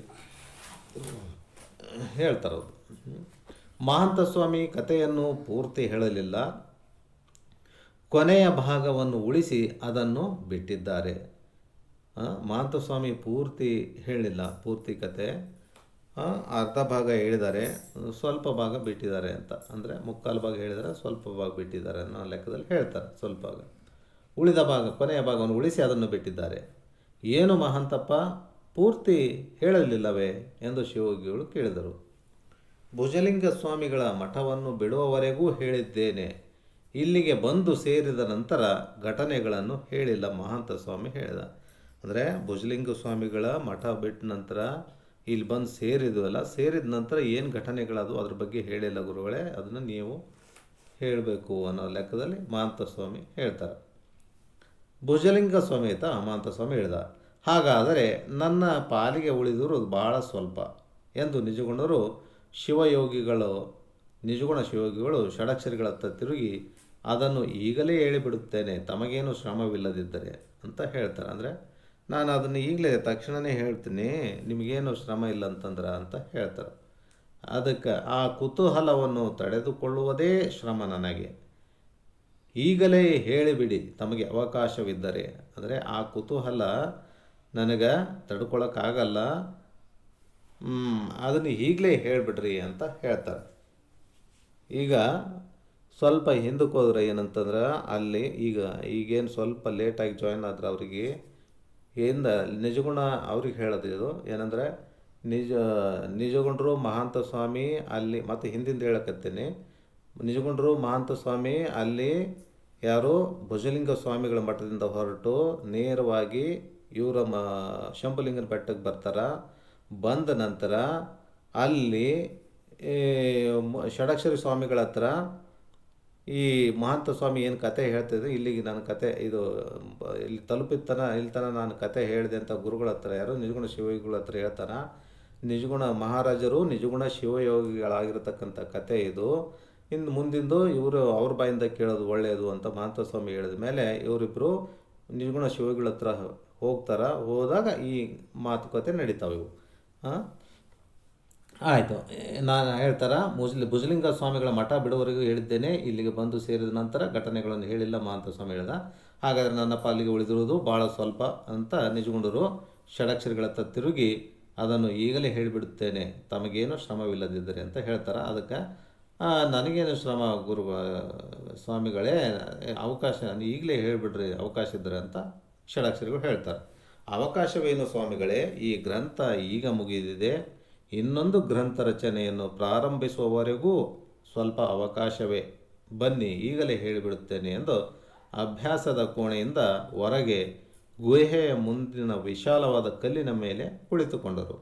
ಹೇಳ್ತಾರದು. ಮಹಾಂತ ಸ್ವಾಮಿ ಕಥೆಯನ್ನು ಪೂರ್ತಿ ಹೇಳಲಿಲ್ಲ, ಕೊನೆಯ ಭಾಗವನ್ನು ಉಳಿಸಿ ಅದನ್ನು ಬಿಟ್ಟಿದ್ದಾರೆ. ಮಹಾಂತ ಸ್ವಾಮಿ ಪೂರ್ತಿ ಹೇಳಿಲ್ಲ, ಪೂರ್ತಿ ಕತೆ ಅರ್ಧ ಭಾಗ ಹೇಳಿದ್ದಾರೆ, ಸ್ವಲ್ಪ ಭಾಗ ಬಿಟ್ಟಿದ್ದಾರೆ ಅಂತ. ಅಂದರೆ ಮುಕ್ಕಾಲು ಭಾಗ ಹೇಳಿದ್ದಾರೆ, ಸ್ವಲ್ಪ ಭಾಗ ಬಿಟ್ಟಿದ್ದಾರೆ ಅನ್ನೋ ಲೆಕ್ಕದಲ್ಲಿ ಹೇಳ್ತಾರೆ. ಸ್ವಲ್ಪ ಭಾಗ ಉಳಿದ ಭಾಗ, ಕೊನೆಯ ಭಾಗವನ್ನು ಉಳಿಸಿ ಅದನ್ನು ಬಿಟ್ಟಿದ್ದಾರೆ. ಏನು ಮಹಾಂತಪ್ಪ, ಪೂರ್ತಿ ಹೇಳಲಿಲ್ಲವೇ ಎಂದು ಶಿವಯೋಗಿಗಳು ಕೇಳಿದರು. ಭುಜಲಿಂಗ ಸ್ವಾಮಿಗಳ ಮಠವನ್ನು ಬಿಡುವವರೆಗೂ ಹೇಳಿದ್ದೇನೆ. ಇಲ್ಲಿಗೆ ಬಂದು ಸೇರಿದ ನಂತರ ಘಟನೆಗಳನ್ನು ಹೇಳಿಲ್ಲ ಮಹಾಂತ ಸ್ವಾಮಿ ಹೇಳಿದ. ಅಂದರೆ ಭುಜಲಿಂಗ ಸ್ವಾಮಿಗಳ ಮಠ ಬಿಟ್ಟ ನಂತರ ಇಲ್ಲಿ ಬಂದು ಸೇರಿದ ನಂತರ ಏನು ಘಟನೆಗಳದು ಅದ್ರ ಬಗ್ಗೆ ಹೇಳಿಲ್ಲ ಗುರುಗಳೇ, ಅದನ್ನು ನೀವು ಹೇಳಬೇಕು ಅನ್ನೋ ಲೆಕ್ಕದಲ್ಲಿ ಮಹಾಂತ ಸ್ವಾಮಿ ಹೇಳ್ತಾರೆ. ಭುಜಲಿಂಗ ಸಮೇತ ಮಹಾಂತ ಸ್ವಾಮಿ ಹೇಳಿದ, ಹಾಗಾದರೆ ನನ್ನ ಪಾಲಿಗೆ ಉಳಿದಿರುವುದು ಭಾಳ ಸ್ವಲ್ಪ ಎಂದು ನಿಜಗುಣ ಶಿವಯೋಗಿಗಳು ಷಡಕ್ಷರಿಗಳತ್ತ ತಿರುಗಿ, ಅದನ್ನು ಈಗಲೇ ಹೇಳಿಬಿಡುತ್ತೇನೆ, ತಮಗೇನು ಶ್ರಮವಿಲ್ಲದಿದ್ದರೆ ಅಂತ ಹೇಳ್ತಾರೆ. ಅಂದರೆ ನಾನು ಅದನ್ನು ಈಗಲೇ ತಕ್ಷಣವೇ ಹೇಳ್ತೀನಿ, ನಿಮಗೇನು ಶ್ರಮ ಇಲ್ಲ ಅಂತ ಹೇಳ್ತಾರೆ. ಅದಕ್ಕೆ ಆ ಕುತೂಹಲವನ್ನು ತಡೆದುಕೊಳ್ಳುವುದೇ ಶ್ರಮ ನನಗೆ. ಈಗಲೇ ಹೇಳಿಬಿಡಿ ತಮಗೆ ಅವಕಾಶವಿದ್ದರೆ. ಅಂದರೆ ಆ ಕುತೂಹಲ ನನಗೆ ತಡ್ಕೊಳಕ್ಕಾಗಲ್ಲ, ಅದನ್ನು ಈಗಲೇ ಹೇಳಿಬಿಡ್ರಿ ಅಂತ ಹೇಳ್ತಾರೆ. ಈಗ ಸ್ವಲ್ಪ ಹಿಂದಕ್ಕೆ ಹೋದ್ರೆ ಏನಂತಂದ್ರೆ ಅಲ್ಲಿ ಈಗೇನು ಸ್ವಲ್ಪ ಲೇಟಾಗಿ ಜಾಯ್ನ್ ಆದ್ರೆ ಅವರಿಗೆ ನಿಜಗುಣ ಅವ್ರಿಗೆ ಹೇಳೋದು ಇದು ಏನಂದರೆ, ನಿಜಗುಂಡರು ಮಹಾಂತ ಸ್ವಾಮಿ ಅಲ್ಲಿ, ಮತ್ತು ಹಿಂದಿಂದ ಹೇಳಕತ್ತೀನಿ, ನಿಜಗುಂಡರು ಮಹಾಂತ ಸ್ವಾಮಿ ಅಲ್ಲಿ ಯಾರು ಭುಜಲಿಂಗ ಸ್ವಾಮಿಗಳ ಮಠದಿಂದ ಹೊರಟು ನೇರವಾಗಿ ಇವರ ಶಂಭುಲಿಂಗನ ಬೆಟ್ಟಕ್ಕೆ ಬರ್ತಾರೆ. ಬಂದ ನಂತರ ಅಲ್ಲಿ ಷಡಕ್ಷರಿ ಸ್ವಾಮಿಗಳ ಹತ್ರ ಈ ಮಹಾಂತ ಸ್ವಾಮಿ ಏನು ಕತೆ ಹೇಳ್ತಿದ್ರು, ಇಲ್ಲಿಗೆ ನನ್ನ ಕತೆ ಇದು ಇಲ್ಲಿ ಇಲ್ಲಿ ತನಕ ನಾನು ಕತೆ ಹೇಳಿದೆ ಅಂತ ಗುರುಗಳ ಹತ್ರ, ಯಾರು ನಿಜಗುಣ ಶಿವಯೋಗಿಗಳ ಹತ್ರ ಹೇಳ್ತಾನೆ. ನಿಜಗುಣ ಮಹಾರಾಜರು ನಿಜಗುಣ ಶಿವಯೋಗಿಗಳಾಗಿರ್ತಕ್ಕಂಥ ಕತೆ ಇದು. ಇನ್ನು ಮುಂದಿಂದು ಅವ್ರ ಬಾಯಿಂದ ಕೇಳೋದು ಒಳ್ಳೆಯದು ಅಂತ ಮಹಾಂತ ಸ್ವಾಮಿ ಹೇಳಿದ ಮೇಲೆ ಇವರಿಬ್ಬರು ನಿಜಗುಣ ಶಿವಯೋಗಿಗಳ ಹತ್ರ ಹೋದಾಗ ಈ ಮಾತುಕತೆ ನಡೀತಾವೆ ಇವು. ಆಯಿತು, ನಾನು ಹೇಳ್ತಾರೆ, ಭುಜಲಿಂಗ ಸ್ವಾಮಿಗಳ ಮಠ ಬಿಡುವವರೆಗೂ ಹೇಳಿದ್ದೇನೆ, ಇಲ್ಲಿಗೆ ಬಂದು ಸೇರಿದ ನಂತರ ಘಟನೆಗಳನ್ನು ಹೇಳಿಲ್ಲ ಮಹಾಂತ ಸ್ವಾಮಿ ಹೇಳ್ದ. ಹಾಗಾದರೆ ನನ್ನ ಪಾಲಿಗೆ ಉಳಿದಿರುವುದು ಭಾಳ ಸ್ವಲ್ಪ ಅಂತ ನಿಜಗುಂಡರು ಷಡಕ್ಷರಿಗಳ ಹತ್ರ ತಿರುಗಿ ಅದನ್ನು ಈಗಲೇ ಹೇಳಿಬಿಡುತ್ತೇನೆ, ತಮಗೇನು ಶ್ರಮವಿಲ್ಲದಿದ್ದರೆ ಅಂತ ಹೇಳ್ತಾರೆ. ಅದಕ್ಕೆ ನನಗೇನು ಶ್ರಮ ಗುರು ಸ್ವಾಮಿಗಳೇ, ಅವಕಾಶ ಈಗಲೇ ಹೇಳಿಬಿಡ್ರಿ ಅವಕಾಶ ಇದ್ದರೆ ಅಂತ ಷಡಕ್ಷರಿಗಳು ಹೇಳ್ತಾರೆ. ಅವಕಾಶವೇನು ಸ್ವಾಮಿಗಳೇ, ಈ ಗ್ರಂಥ ಈಗ ಮುಗಿದಿದೆ, ಇನ್ನೊಂದು ಗ್ರಂಥ ರಚನೆಯನ್ನು ಪ್ರಾರಂಭಿಸುವವರೆಗೂ ಸ್ವಲ್ಪ ಅವಕಾಶವೇ, ಬನ್ನಿ ಈಗಲೇ ಹೇಳಿಬಿಡುತ್ತೇನೆ ಎಂದು ಅಭ್ಯಾಸದ ಕೋಣೆಯಿಂದ ಹೊರಗೆ ಗುಹೆಯ ಮುಂದಿನ ವಿಶಾಲವಾದ ಕಲ್ಲಿನ ಮೇಲೆ ಕುಳಿತುಕೊಂಡರು.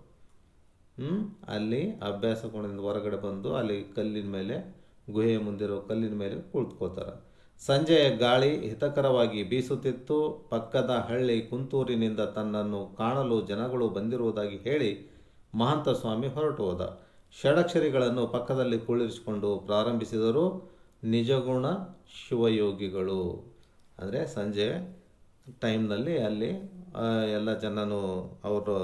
ಅಲ್ಲಿ ಅಭ್ಯಾಸ ಕೋಣೆಯಿಂದ ಹೊರಗಡೆ ಬಂದು ಅಲ್ಲಿ ಗುಹೆಯ ಮುಂದಿರೋ ಕಲ್ಲಿನ ಮೇಲೆ ಕುಳಿತುಕೋತಾರೆ. ಸಂಜೆಯ ಗಾಳಿ ಹಿತಕರವಾಗಿ ಬೀಸುತ್ತಿತ್ತು. ಪಕ್ಕದ ಹಳ್ಳಿ ಕುಂತೂರಿನಿಂದ ತನ್ನನ್ನು ಕಾಣಲು ಜನಗಳು ಬಂದಿರುವುದಾಗಿ ಹೇಳಿ ಮಹಾಂತ ಸ್ವಾಮಿ ಹೊರಟು ಹೋದ. ಷಡಕ್ಷರಿಗಳನ್ನು ಪಕ್ಕದಲ್ಲಿ ಕುಳ್ಳಿರಿಸಿಕೊಂಡು ಪ್ರಾರಂಭಿಸಿದರು ನಿಜಗುಣ ಶಿವಯೋಗಿಗಳು. ಅಂದರೆ ಸಂಜೆ ಟೈಮ್ನಲ್ಲಿ ಅಲ್ಲಿ ಎಲ್ಲ ಜನನು ಅವರು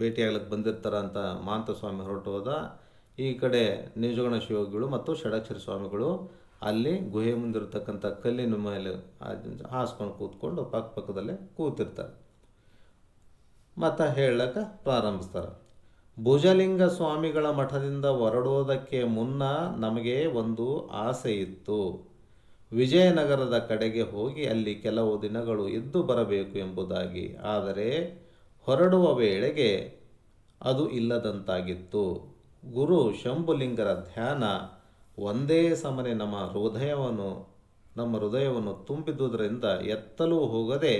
ಭೇಟಿಯಾಗ್ಲಿಕ್ಕೆ ಬಂದಿರ್ತಾರೆ ಅಂತ ಮಹಾಂತ ಸ್ವಾಮಿ ಹೊರಟು ಹೋದ. ಈ ಕಡೆ ನಿಜಗುಣ ಶಿವಯೋಗಿಗಳು ಮತ್ತು ಷಡಕ್ಷರಿ ಸ್ವಾಮಿಗಳು ಅಲ್ಲಿ ಗುಹೆ ಮುಂದಿರತಕ್ಕಂಥ ಕಲ್ಲಿನ ಮೇಲೆ ಹಾಸ್ಕೊಂಡು ಕೂತ್ಕೊಂಡು ಪಕ್ಕದಲ್ಲೇ ಕೂತಿರ್ತಾರೆ. ಮತ್ತು ಹೇಳಕ್ಕೆ ಪ್ರಾರಂಭಿಸ್ತಾರೆ. ಭುಜಲಿಂಗ ಸ್ವಾಮಿಗಳ ಮಠದಿಂದ ಹೊರಡೋದಕ್ಕೆ ಮುನ್ನ ನಮಗೆ ಒಂದು ಆಸೆ ಇತ್ತು. ವಿಜಯನಗರದ ಕಡೆಗೆ ಹೋಗಿ ಅಲ್ಲಿ ಕೆಲವು ದಿನಗಳು ಇದ್ದು ಬರಬೇಕು ಎಂಬುದಾಗಿ. ಆದರೆ ಹೊರಡುವ ವೇಳೆಗೆ ಅದು ಇಲ್ಲದಂತಾಗಿತ್ತು. ಗುರು ಶಂಭುಲಿಂಗರ ಧ್ಯಾನ ಒಂದೇ ಸಮನೆ ನಮ್ಮ ಹೃದಯವನ್ನು ತುಂಬಿದುದರಿಂದ ಎತ್ತಲೂ ಹೋಗದೆ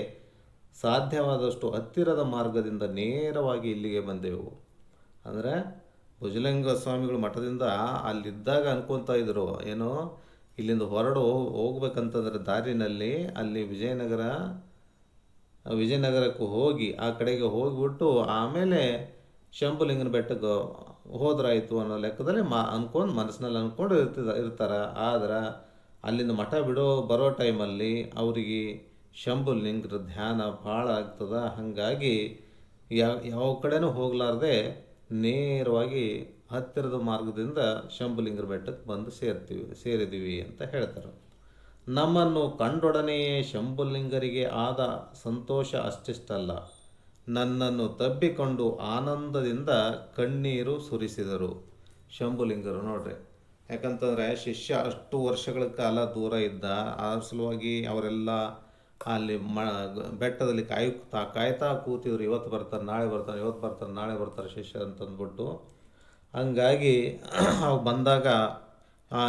ಸಾಧ್ಯವಾದಷ್ಟು ಹತ್ತಿರದ ಮಾರ್ಗದಿಂದ ನೇರವಾಗಿ ಇಲ್ಲಿಗೆ ಬಂದೆವು. ಅಂದರೆ ಭುಜಲಿಂಗ ಸ್ವಾಮಿಗಳು ಮಠದಿಂದ ಅಲ್ಲಿದ್ದಾಗ ಅನ್ಕೊತಾ ಇದ್ರು, ಏನೋ ಇಲ್ಲಿಂದ ಹೋಗ್ಬೇಕಂತಂದ್ರೆ ದಾರಿನಲ್ಲಿ ಅಲ್ಲಿ ವಿಜಯನಗರಕ್ಕೆ ಹೋಗಿ ಆ ಕಡೆಗೆ ಹೋಗಿಬಿಟ್ಟು ಆಮೇಲೆ ಶಂಭುಲಿಂಗನ ಬೆಟ್ಟಕ್ಕೆ ಹೋದ್ರಾಯಿತು ಅನ್ನೋ ಲೆಕ್ಕದಲ್ಲಿ ಮನಸ್ಸಿನಲ್ಲಿ ಅಂದ್ಕೊಂಡು ಇರ್ತಾರೆ. ಆದ್ರೆ ಅಲ್ಲಿಂದ ಮಠ ಬರೋ ಟೈಮಲ್ಲಿ ಅವರಿಗೆ ಶಂಭುಲಿಂಗರ ಧ್ಯಾನ ಭಾಳ ಆಗ್ತದೆ. ಹಾಗಾಗಿ ಯಾವ ಕಡೆನೂ ಹೋಗಲಾರ್ದೆ ನೇರವಾಗಿ ಹತ್ತಿರದ ಮಾರ್ಗದಿಂದ ಶಂಭುಲಿಂಗರ ಬೆಟ್ಟಕ್ಕೆ ಬಂದು ಸೇರಿದ್ದೀವಿ ಅಂತ ಹೇಳ್ತಾರೆ. ನಮ್ಮನ್ನು ಕಂಡೊಡನೆಯೇ ಶಂಭುಲಿಂಗರಿಗೆ ಆದ ಸಂತೋಷ ಅಷ್ಟಿಷ್ಟಲ್ಲ, ನನ್ನನ್ನು ತಬ್ಬಿಕೊಂಡು ಆನಂದದಿಂದ ಕಣ್ಣೀರು ಸುರಿಸಿದರು ಶಂಭುಲಿಂಗರು. ನೋಡ್ರಿ, ಯಾಕಂತಂದರೆ ಶಿಷ್ಯ ಅಷ್ಟು ವರ್ಷಗಳ ಕಾಲ ದೂರ ಇದ್ದ, ಆ ಸಲುವಾಗಿ ಅವರೆಲ್ಲ ಅಲ್ಲಿ ಬೆಟ್ಟದಲ್ಲಿ ಕಾಯ್ತಾ ಕೂತಿದ್ರು. ಇವತ್ತು ಬರ್ತಾರೆ ನಾಳೆ ಬರ್ತಾರೆ ಶಿಷ್ಯ ಅಂತಂದ್ಬಿಟ್ಟು. ಹಂಗಾಗಿ ಅವು ಬಂದಾಗ ಆ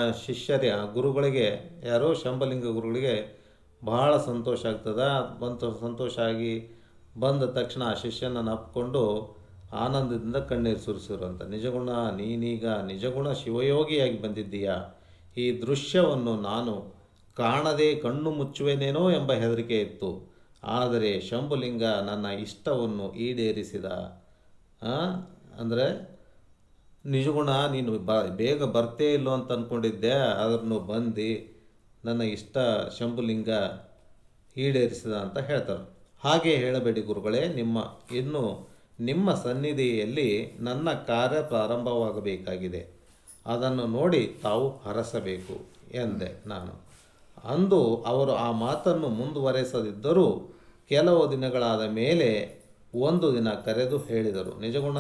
ಗುರುಗಳಿಗೆ, ಯಾರೋ ಶಂಭುಲಿಂಗ ಗುರುಗಳಿಗೆ ಭಾಳ ಸಂತೋಷ ಆಗ್ತದೆ. ಸಂತೋಷ ಆಗಿ ಬಂದ ತಕ್ಷಣ ಆ ಶಿಷ್ಯನನ್ನು ಅಪ್ಕೊಂಡು ಆನಂದದಿಂದ ಕಣ್ಣೀರು ಸುರಿಸಿರು ಅಂತ. ನೀನೀಗ ನಿಜಗುಣ ಶಿವಯೋಗಿಯಾಗಿ ಬಂದಿದ್ದೀಯಾ, ಈ ದೃಶ್ಯವನ್ನು ನಾನು ಕಾಣದೆ ಕಣ್ಣು ಮುಚ್ಚುವೆನೇನೋ ಎಂಬ ಹೆದರಿಕೆ ಇತ್ತು. ಆದರೆ ಶಂಭುಲಿಂಗ ನನ್ನ ಇಷ್ಟವನ್ನು ಈಡೇರಿಸಿದ. ಅಂದರೆ ನಿಜಗುಣ ನೀನು ಬೇಗ ಬರ್ತೇ ಇಲ್ಲೋ ಅಂತ ಅಂದ್ಕೊಂಡಿದ್ದೆ, ಅದನ್ನು ಬಂದು ನನ್ನ ಇಷ್ಟ ಶಂಭುಲಿಂಗ ಈಡೇರಿಸಿದ ಅಂತ ಹೇಳ್ತಾರೆ. ಹಾಗೆ ಹೇಳಬೇಡಿ ಗುರುಗಳೇ, ನಿಮ್ಮ ಸನ್ನಿಧಿಯಲ್ಲಿ ನನ್ನ ಕಾರ್ಯ ಪ್ರಾರಂಭವಾಗಬೇಕಾಗಿದೆ, ಅದನ್ನು ನೋಡಿ ತಾವು ಹರಸಬೇಕು ಎಂದೆ ನಾನು. ಅಂದು ಅವರು ಆ ಮಾತನ್ನು ಮುಂದುವರೆಸದಿದ್ದರೂ ಕೆಲವು ದಿನಗಳಾದ ಮೇಲೆ ಒಂದು ದಿನ ಕರೆದು ಹೇಳಿದರು, ನಿಜಗುಣ,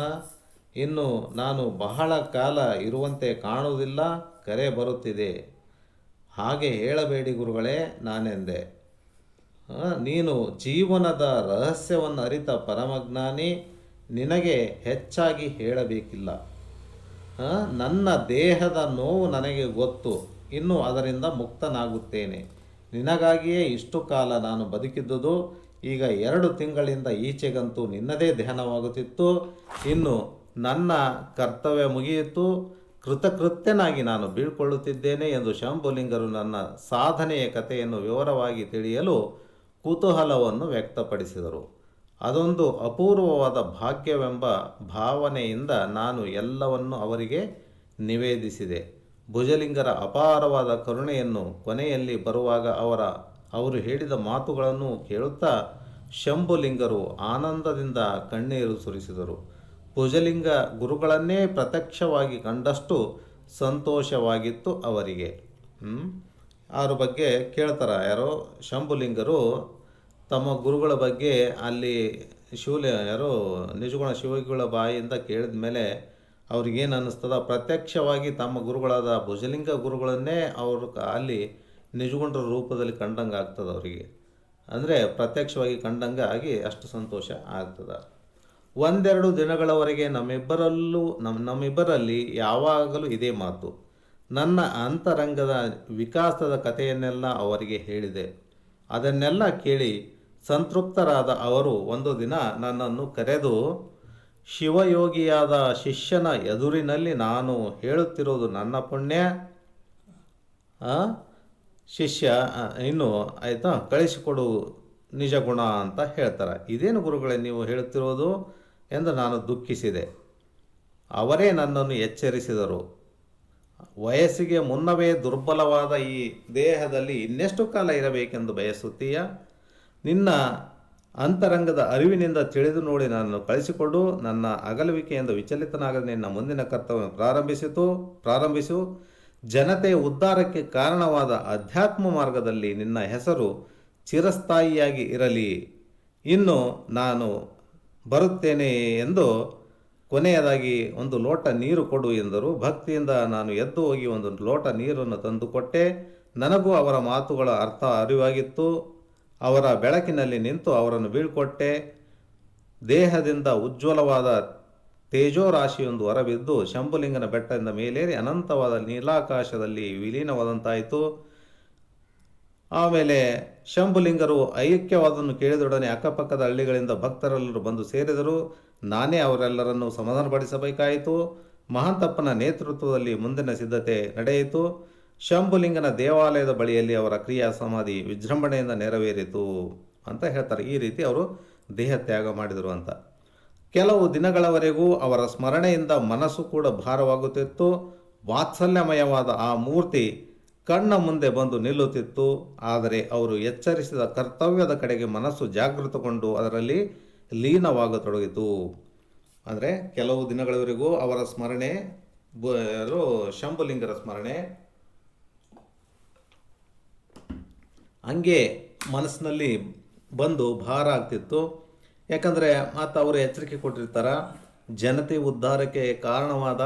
ಇನ್ನು ನಾನು ಬಹಳ ಕಾಲ ಇರುವಂತೆ ಕಾಣುವುದಿಲ್ಲ, ಕರೆ ಬರುತ್ತಿದೆ. ಹಾಗೆ ಹೇಳಬೇಡಿ ಗುರುಗಳೇ, ನಾನೆಂದೆ. ನೀನು ಜೀವನದ ರಹಸ್ಯವನ್ನು ಅರಿತ ಪರಮಜ್ಞಾನಿ, ನಿನಗೆ ಹೆಚ್ಚಾಗಿ ಹೇಳಬೇಕಿಲ್ಲ. ನನ್ನ ದೇಹದ ನೋವು ನನಗೆ ಗೊತ್ತು, ಇನ್ನು ಅದರಿಂದ ಮುಕ್ತನಾಗುತ್ತೇನೆ. ನಿನಗಾಗಿಯೇ ಇಷ್ಟು ಕಾಲ ನಾನು ಬದುಕಿದ್ದುದು. ಈಗ 2 ತಿಂಗಳಿಂದ ಈಚೆಗಂತೂ ನಿನ್ನದೇ ಧ್ಯಾನವಾಗುತ್ತಿತ್ತು. ಇನ್ನು ನನ್ನ ಕರ್ತವ್ಯ ಮುಗಿಯಿತು, ಕೃತಕೃತ್ಯನಾಗಿ ನಾನು ಬೀಳ್ಕೊಳ್ಳುತ್ತಿದ್ದೇನೆ ಎಂದು ಶಂಭುಲಿಂಗರು ನನ್ನ ಸಾಧನೆಯ ಕಥೆಯನ್ನು ವಿವರವಾಗಿ ತಿಳಿಯಲು ಕುತೂಹಲವನ್ನು ವ್ಯಕ್ತಪಡಿಸಿದರು. ಅದೊಂದು ಅಪೂರ್ವವಾದ ಭಾಗ್ಯವೆಂಬ ಭಾವನೆಯಿಂದ ನಾನು ಎಲ್ಲವನ್ನು ಅವರಿಗೆ ನಿವೇದಿಸಿದೆ. ಭುಜಲಿಂಗರ ಅಪಾರವಾದ ಕರುಣೆಯನ್ನು ಕೊನೆಯಲ್ಲಿ ಬರುವಾಗ ಅವರು ಹೇಳಿದ ಮಾತುಗಳನ್ನು ಕೇಳುತ್ತಾ ಶಂಭುಲಿಂಗರು ಆನಂದದಿಂದ ಕಣ್ಣೀರು ಸುರಿಸಿದರು. ಭುಜಲಿಂಗ ಗುರುಗಳನ್ನೇ ಪ್ರತ್ಯಕ್ಷವಾಗಿ ಕಂಡಷ್ಟು ಸಂತೋಷವಾಗಿತ್ತು ಅವರಿಗೆ. ಅವ್ರ ಬಗ್ಗೆ ಕೇಳ್ತಾರೆ ಯಾರೋ ಶಂಭುಲಿಂಗರು ತಮ್ಮ ಗುರುಗಳ ಬಗ್ಗೆ ಅಲ್ಲಿ ನಿಜಗುಣ ಶಿವಗಳ ಬಾಯಿಯಿಂದ ಕೇಳಿದ ಮೇಲೆ ಅವ್ರಿಗೇನು ಅನ್ನಿಸ್ತದ, ಪ್ರತ್ಯಕ್ಷವಾಗಿ ತಮ್ಮ ಗುರುಗಳಾದ ಭುಜಲಿಂಗ ಗುರುಗಳನ್ನೇ ಅವರು ಅಲ್ಲಿ ನಿಜಗುಣರ ರೂಪದಲ್ಲಿ ಕಂಡಂಗೆ ಆಗ್ತದೆ ಅವರಿಗೆ. ಅಂದರೆ ಪ್ರತ್ಯಕ್ಷವಾಗಿ ಕಂಡಂಗೆ ಆಗಿ ಅಷ್ಟು ಸಂತೋಷ ಆಗ್ತದೆ. 1-2 ದಿನಗಳವರೆಗೆ ನಮ್ಮಿಬ್ಬರಲ್ಲಿ ಯಾವಾಗಲೂ ಇದೇ ಮಾತು. ನನ್ನ ಅಂತರಂಗದ ವಿಕಾಸದ ಕಥೆಯನ್ನೆಲ್ಲ ಅವರಿಗೆ ಹೇಳಿದೆ. ಅದನ್ನೆಲ್ಲ ಕೇಳಿ ಸಂತೃಪ್ತರಾದ ಅವರು ಒಂದು ದಿನ ನನ್ನನ್ನು ಕರೆದು, ಶಿವಯೋಗಿಯಾದ ಶಿಷ್ಯನ ಎದುರಿನಲ್ಲಿ ನಾನು ಹೇಳುತ್ತಿರುವುದು ನನ್ನ ಪುಣ್ಯ, ಶಿಷ್ಯ ಇನ್ನು ಆಯಿತಾ ಕಳಿಸಿಕೊಡು ನಿಜಗುಣ ಅಂತ ಹೇಳ್ತಾರೆ. ಇದೇನು ಗುರುಗಳೇ ನೀವು ಹೇಳುತ್ತಿರೋದು ಎಂದು ನಾನು ದುಃಖಿಸಿದೆ. ಅವರೇ ನನ್ನನ್ನು ಎಚ್ಚರಿಸಿದರು. ವಯಸ್ಸಿಗೆ ಮುನ್ನವೇ ದುರ್ಬಲವಾದ ಈ ದೇಹದಲ್ಲಿ ಇನ್ನೆಷ್ಟು ಕಾಲ ಇರಬೇಕೆಂದು ಬಯಸುತ್ತೀಯ? ನಿನ್ನ ಅಂತರಂಗದ ಅರಿವಿನಿಂದ ತಿಳಿದು ನೋಡಿ ನನ್ನನ್ನು ಕಳಿಸಿಕೊಡು. ನನ್ನ ಅಗಲುವಿಕೆಯಿಂದ ವಿಚಲಿತನಾಗದ ನಿನ್ನ ಮುಂದಿನ ಕರ್ತವ್ಯ ಪ್ರಾರಂಭಿಸು. ಜನತೆಯ ಉದ್ಧಾರಕ್ಕೆ ಕಾರಣವಾದ ಅಧ್ಯಾತ್ಮ ಮಾರ್ಗದಲ್ಲಿ ನಿನ್ನ ಹೆಸರು ಚಿರಸ್ಥಾಯಿಯಾಗಿ ಇರಲಿ. ಇನ್ನು ನಾನು ಬರುತ್ತೇನೆ ಎಂದು ಕೊನೆಯದಾಗಿ ಒಂದು ಲೋಟ ನೀರು ಕೊಡು ಎಂದರು. ಭಕ್ತಿಯಿಂದ ನಾನು ಎದ್ದು ಹೋಗಿ ಒಂದು ಲೋಟ ನೀರನ್ನು ತಂದುಕೊಟ್ಟೆ. ನನಗೂ ಅವರ ಮಾತುಗಳ ಅರಿವಾಗಿತ್ತು. ಅವರ ಬೆಳಕಿನಲ್ಲಿ ನಿಂತು ಅವರನ್ನು ಬೀಳ್ಕೊಟ್ಟೆ. ದೇಹದಿಂದ ಉಜ್ವಲವಾದ ತೇಜೋರಾಶಿಯೊಂದು ಹೊರಬಿದ್ದು ಶಂಭುಲಿಂಗನ ಬೆಟ್ಟದಿಂದ ಮೇಲೇರಿ ಅನಂತವಾದ ನೀಲಾಕಾಶದಲ್ಲಿ ವಿಲೀನವಾದಂತಾಯಿತು. ಆಮೇಲೆ ಶಂಭುಲಿಂಗರು ಐಕ್ಯವಾದನ್ನು ಕೇಳಿದೊಡನೆ ಅಕ್ಕಪಕ್ಕದ ಹಳ್ಳಿಗಳಿಂದ ಭಕ್ತರೆಲ್ಲರೂ ಬಂದು ಸೇರಿದರು. ನಾನೇ ಅವರೆಲ್ಲರನ್ನು ಸಮಾಧಾನಪಡಿಸಬೇಕಾಯಿತು. ಮಹಾಂತಪ್ಪನ ನೇತೃತ್ವದಲ್ಲಿ ಮುಂದಿನ ಸಿದ್ಧತೆ ನಡೆಯಿತು. ಶಂಭುಲಿಂಗನ ದೇವಾಲಯದ ಬಳಿಯಲ್ಲಿ ಅವರ ಕ್ರಿಯಾ ಸಮಾಧಿ ವಿಜೃಂಭಣೆಯಿಂದ ನೆರವೇರಿತು ಅಂತ ಹೇಳ್ತಾರೆ. ಈ ರೀತಿ ಅವರು ದೇಹ ತ್ಯಾಗ ಮಾಡಿದರು ಅಂತ. ಕೆಲವು ದಿನಗಳವರೆಗೂ ಅವರ ಸ್ಮರಣೆಯಿಂದ ಮನಸ್ಸು ಕೂಡ ಭಾರವಾಗುತ್ತಿತ್ತು. ವಾತ್ಸಲ್ಯಮಯವಾದ ಆ ಮೂರ್ತಿ ಕಣ್ಣ ಮುಂದೆ ಬಂದು ನಿಲ್ಲುತ್ತಿತ್ತು. ಆದರೆ ಅವರು ಎಚ್ಚರಿಸಿದ ಕರ್ತವ್ಯದ ಕಡೆಗೆ ಮನಸ್ಸು ಜಾಗೃತಗೊಂಡು ಅದರಲ್ಲಿ ಲೀನವಾಗತೊಡಗಿತು. ಅಂದರೆ ಕೆಲವು ದಿನಗಳವರೆಗೂ ಅವರ ಸ್ಮರಣೆ, ಶಂಭುಲಿಂಗರ ಸ್ಮರಣೆ ಹಂಗೆ ಮನಸ್ಸಿನಲ್ಲಿ ಬಂದು ಭಾರ ಆಗ್ತಿತ್ತು. ಯಾಕಂದರೆ ಮತ್ತು ಅವರು ಎಚ್ಚರಿಕೆ ಕೊಟ್ಟಿರ್ತಾರೆ, ಜನತೆ ಉದ್ಧಾರಕ್ಕೆ ಕಾರಣವಾದ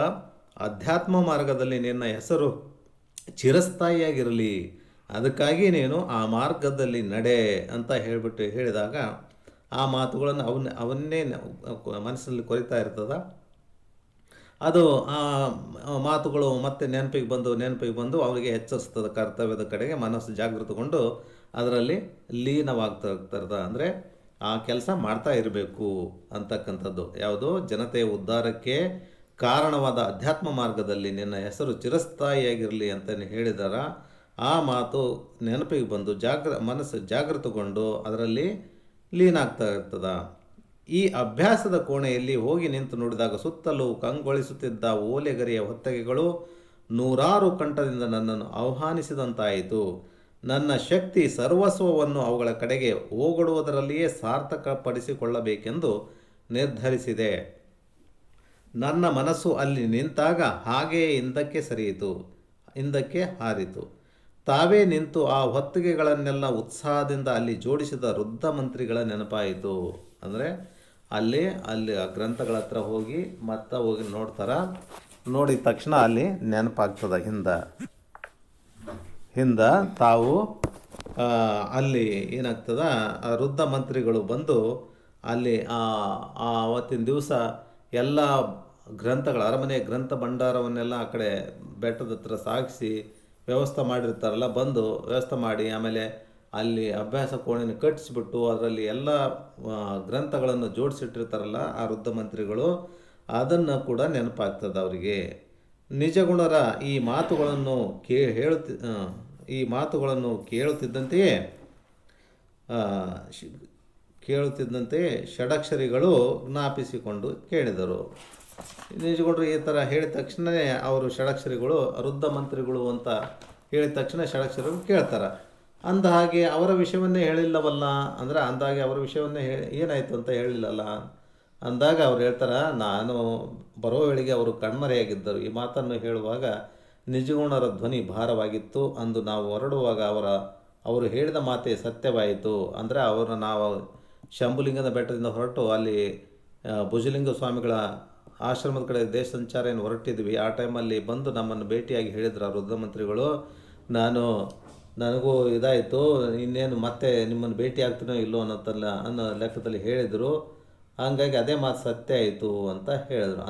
ಅಧ್ಯಾತ್ಮ ಮಾರ್ಗದಲ್ಲಿ ನಿನ್ನ ಹೆಸರು ಚಿರಸ್ಥಾಯಿಯಾಗಿರಲಿ, ಅದಕ್ಕಾಗಿ ನೀನು ಆ ಮಾರ್ಗದಲ್ಲಿ ನಡೆ ಅಂತ ಹೇಳಿದಾಗ ಆ ಮಾತುಗಳನ್ನು ಅವನ್ನೇ ಮನಸ್ಸಿನಲ್ಲಿ ಕೊರಿತಾ ಇರ್ತದೆ. ಅದು ಆ ಮಾತುಗಳು ಮತ್ತೆ ನೆನಪಿಗೆ ಬಂದು ಅವರಿಗೆ ಎಚ್ಚರಿಸ್ತದೆ. ಕರ್ತವ್ಯದ ಕಡೆಗೆ ಮನಸ್ಸು ಜಾಗೃತಗೊಂಡು ಅದರಲ್ಲಿ ಲೀನವಾಗ್ತಾ ಇರ್ತದೆ. ಅಂದರೆ ಆ ಕೆಲಸ ಮಾಡ್ತಾ ಇರಬೇಕು ಅಂತಕ್ಕಂಥದ್ದು. ಯಾವುದು? ಜನತೆಯ ಉದ್ಧಾರಕ್ಕೆ ಕಾರಣವಾದ ಅಧ್ಯಾತ್ಮ ಮಾರ್ಗದಲ್ಲಿ ನಿನ್ನ ಹೆಸರು ಚಿರಸ್ಥಾಯಿಯಾಗಿರಲಿ ಅಂತ ಹೇಳಿದಾರ. ಆ ಮಾತು ನೆನಪಿಗೆ ಬಂದು ಮನಸ್ಸು ಜಾಗೃತಗೊಂಡು ಅದರಲ್ಲಿ ಲೀನಾಗ್ತಾ ಇರ್ತದೆ. ಈ ಅಭ್ಯಾಸದ ಕೋಣೆಯಲ್ಲಿ ಹೋಗಿ ನಿಂತು ನೋಡಿದಾಗ ಸುತ್ತಲೂ ಕಂಗೊಳಿಸುತ್ತಿದ್ದ ಓಲೆಗರಿಯ ಹೊತ್ತಗೆಗಳು ನೂರಾರು ಕಂಠದಿಂದ ನನ್ನನ್ನು ಆಹ್ವಾನಿಸಿದಂತಾಯಿತು. ನನ್ನ ಶಕ್ತಿ ಸರ್ವಸ್ವವನ್ನು ಅವುಗಳ ಕಡೆಗೆ ಓಗೊಡುವುದರಲ್ಲಿಯೇ ಸಾರ್ಥಕಪಡಿಸಿಕೊಳ್ಳಬೇಕೆಂದು ನಿರ್ಧರಿಸಿದೆ. ನನ್ನ ಮನಸ್ಸು ಅಲ್ಲಿ ನಿಂತಾಗ ಹಾಗೆಯೇ ಹಿಂದಕ್ಕೆ ಹಾರಿತು. ತಾವೇ ನಿಂತು ಆ ಹೊತ್ತಿಗೆಗಳನ್ನೆಲ್ಲ ಉತ್ಸಾಹದಿಂದ ಅಲ್ಲಿ ಜೋಡಿಸಿದ ವೃದ್ಧ ಮಂತ್ರಿಗಳ ನೆನಪಾಯಿತು. ಅಂದರೆ ಅಲ್ಲಿ ಅಲ್ಲಿ ಆ ಗ್ರಂಥಗಳ ಹತ್ರ ಹೋಗಿ ಹೋಗಿ ನೋಡ್ತಾರ. ನೋಡಿದ ತಕ್ಷಣ ಅಲ್ಲಿ ನೆನಪಾಗ್ತದೆ ಹಿಂದೆ ತಾವು ಅಲ್ಲಿ ಏನಾಗ್ತದ, ಆ ವೃದ್ಧ ಮಂತ್ರಿಗಳು ಬಂದು ಅಲ್ಲಿ ಆವತ್ತಿನ ದಿವಸ ಎಲ್ಲ ಗ್ರಂಥಗಳ ಅರಮನೆ ಗ್ರಂಥ ಭಂಡಾರವನ್ನೆಲ್ಲ ಆ ಕಡೆ ಬೆಟ್ಟದ ಹತ್ರ ಸಾಗಿಸಿ ವ್ಯವಸ್ಥೆ ಮಾಡಿರ್ತಾರಲ್ಲ, ಬಂದು ವ್ಯವಸ್ಥೆ ಮಾಡಿ ಆಮೇಲೆ ಅಲ್ಲಿ ಅಭ್ಯಾಸ ಕೋಣೆನ ಕಟ್ಟಿಸ್ಬಿಟ್ಟು ಅದರಲ್ಲಿ ಎಲ್ಲ ಗ್ರಂಥಗಳನ್ನು ಜೋಡಿಸಿಟ್ಟಿರ್ತಾರಲ್ಲ ಆ ವೃದ್ಧ ಮಂತ್ರಿಗಳು, ಅದನ್ನು ಕೂಡ ನೆನಪಾಗ್ತದೆ ಅವರಿಗೆ. ನಿಜಗುಣರ ಈ ಮಾತುಗಳನ್ನು ಈ ಮಾತುಗಳನ್ನು ಕೇಳುತ್ತಿದ್ದಂತೆಯೇ ಷಡಕ್ಷರಿಗಳು ಜ್ಞಾಪಿಸಿಕೊಂಡು ಕೇಳಿದರು. ನಿಜಗುಣರು ಈ ಥರ ಹೇಳಿದ ತಕ್ಷಣವೇ ಅವರು ಷಡಕ್ಷರಿಗಳು ವೃದ್ಧ ಮಂತ್ರಿಗಳು ಅಂತ ಹೇಳಿದ ತಕ್ಷಣ ಷಡಕ್ಷರಿಗಳು ಕೇಳ್ತಾರೆ. ಅಂದ ಹಾಗೆ ಅವರ ವಿಷಯವನ್ನೇ ಹೇಳಿಲ್ಲವಲ್ಲ, ಅಂದರೆ ಅಂದಾಗೆ ಅವರ ವಿಷಯವನ್ನೇ ಏನಾಯಿತು ಅಂತ ಹೇಳಿಲ್ಲಲ್ಲ ಅಂದಾಗ ಅವ್ರು ಹೇಳ್ತಾರೆ, ನಾನು ಬರೋ ವೇಳೆಗೆ ಅವರು ಕಣ್ಮರೆಯಾಗಿದ್ದರು. ಈ ಮಾತನ್ನು ಹೇಳುವಾಗ ನಿಜಗುಣರ ಧ್ವನಿ ಭಾರವಾಗಿತ್ತು. ಅಂದು ನಾವು ಹೊರಡುವಾಗ ಅವರು ಹೇಳಿದ ಮಾತೇ ಸತ್ಯವಾಯಿತು. ಅಂದರೆ ನಾವು ಶಂಭುಲಿಂಗದ ಬೆಟ್ಟದಿಂದ ಹೊರಟು ಅಲ್ಲಿ ಭುಜಲಿಂಗ ಸ್ವಾಮಿಗಳ ಆಶ್ರಮದ ಕಡೆ ದೇಶ ಸಂಚಾರ ಏನು ಹೊರಟಿದ್ವಿ, ಆ ಟೈಮಲ್ಲಿ ಬಂದು ನಮ್ಮನ್ನು ಭೇಟಿಯಾಗಿ ಹೇಳಿದ್ರು ಆ ವೃದ್ಧ ಮಂತ್ರಿಗಳು. ನನಗೂ ಇದಾಯಿತು, ಇನ್ನೇನು ಮತ್ತೆ ನಿಮ್ಮನ್ನು ಭೇಟಿ ಆಗ್ತೀನೋ ಇಲ್ಲೋ ಅನ್ನೋ ಲೆಕ್ಕದಲ್ಲಿ ಹೇಳಿದರು. ಹಾಗಾಗಿ ಅದೇ ಮಾತು ಸತ್ಯ ಆಯಿತು ಅಂತ ಹೇಳಿದರು.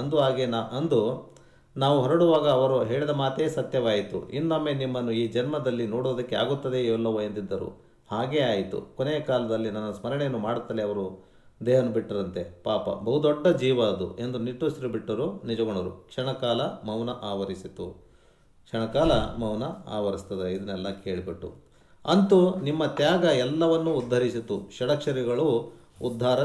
ಅಂದು ನಾವು ಹೊರಡುವಾಗ ಅವರು ಹೇಳಿದ ಮಾತೇ ಸತ್ಯವಾಯಿತು. ಇನ್ನೊಮ್ಮೆ ನಿಮ್ಮನ್ನು ಈ ಜನ್ಮದಲ್ಲಿ ನೋಡೋದಕ್ಕೆ ಆಗುತ್ತದೆಯೋ ಇಲ್ಲವೋ ಎಂದಿದ್ದರು. ಹಾಗೇ ಆಯಿತು. ಕೊನೆಯ ಕಾಲದಲ್ಲಿ ನನ್ನ ಸ್ಮರಣೆಯನ್ನು ಮಾಡುತ್ತಲೇ ಅವರು ದೇಹವನ್ನು ಬಿಟ್ಟರಂತೆ. ಪಾಪ, ಬಹುದೊಡ್ಡ ಜೀವ ಅದು ಎಂದು ನಿಟ್ಟುಸಿರು ಬಿಟ್ಟರು ನಿಜಗುಣರು. ಕ್ಷಣಕಾಲ ಮೌನ ಆವರಿಸ್ತದೆ ಇದನ್ನೆಲ್ಲ ಕೇಳಿಬಿಟ್ಟು. ಅಂತೂ ನಿಮ್ಮ ತ್ಯಾಗ ಎಲ್ಲವನ್ನೂ ಉದ್ಧರಿಸಿತು. ಷಡಕ್ಷರಿಗಳು ಉದ್ಗಾರ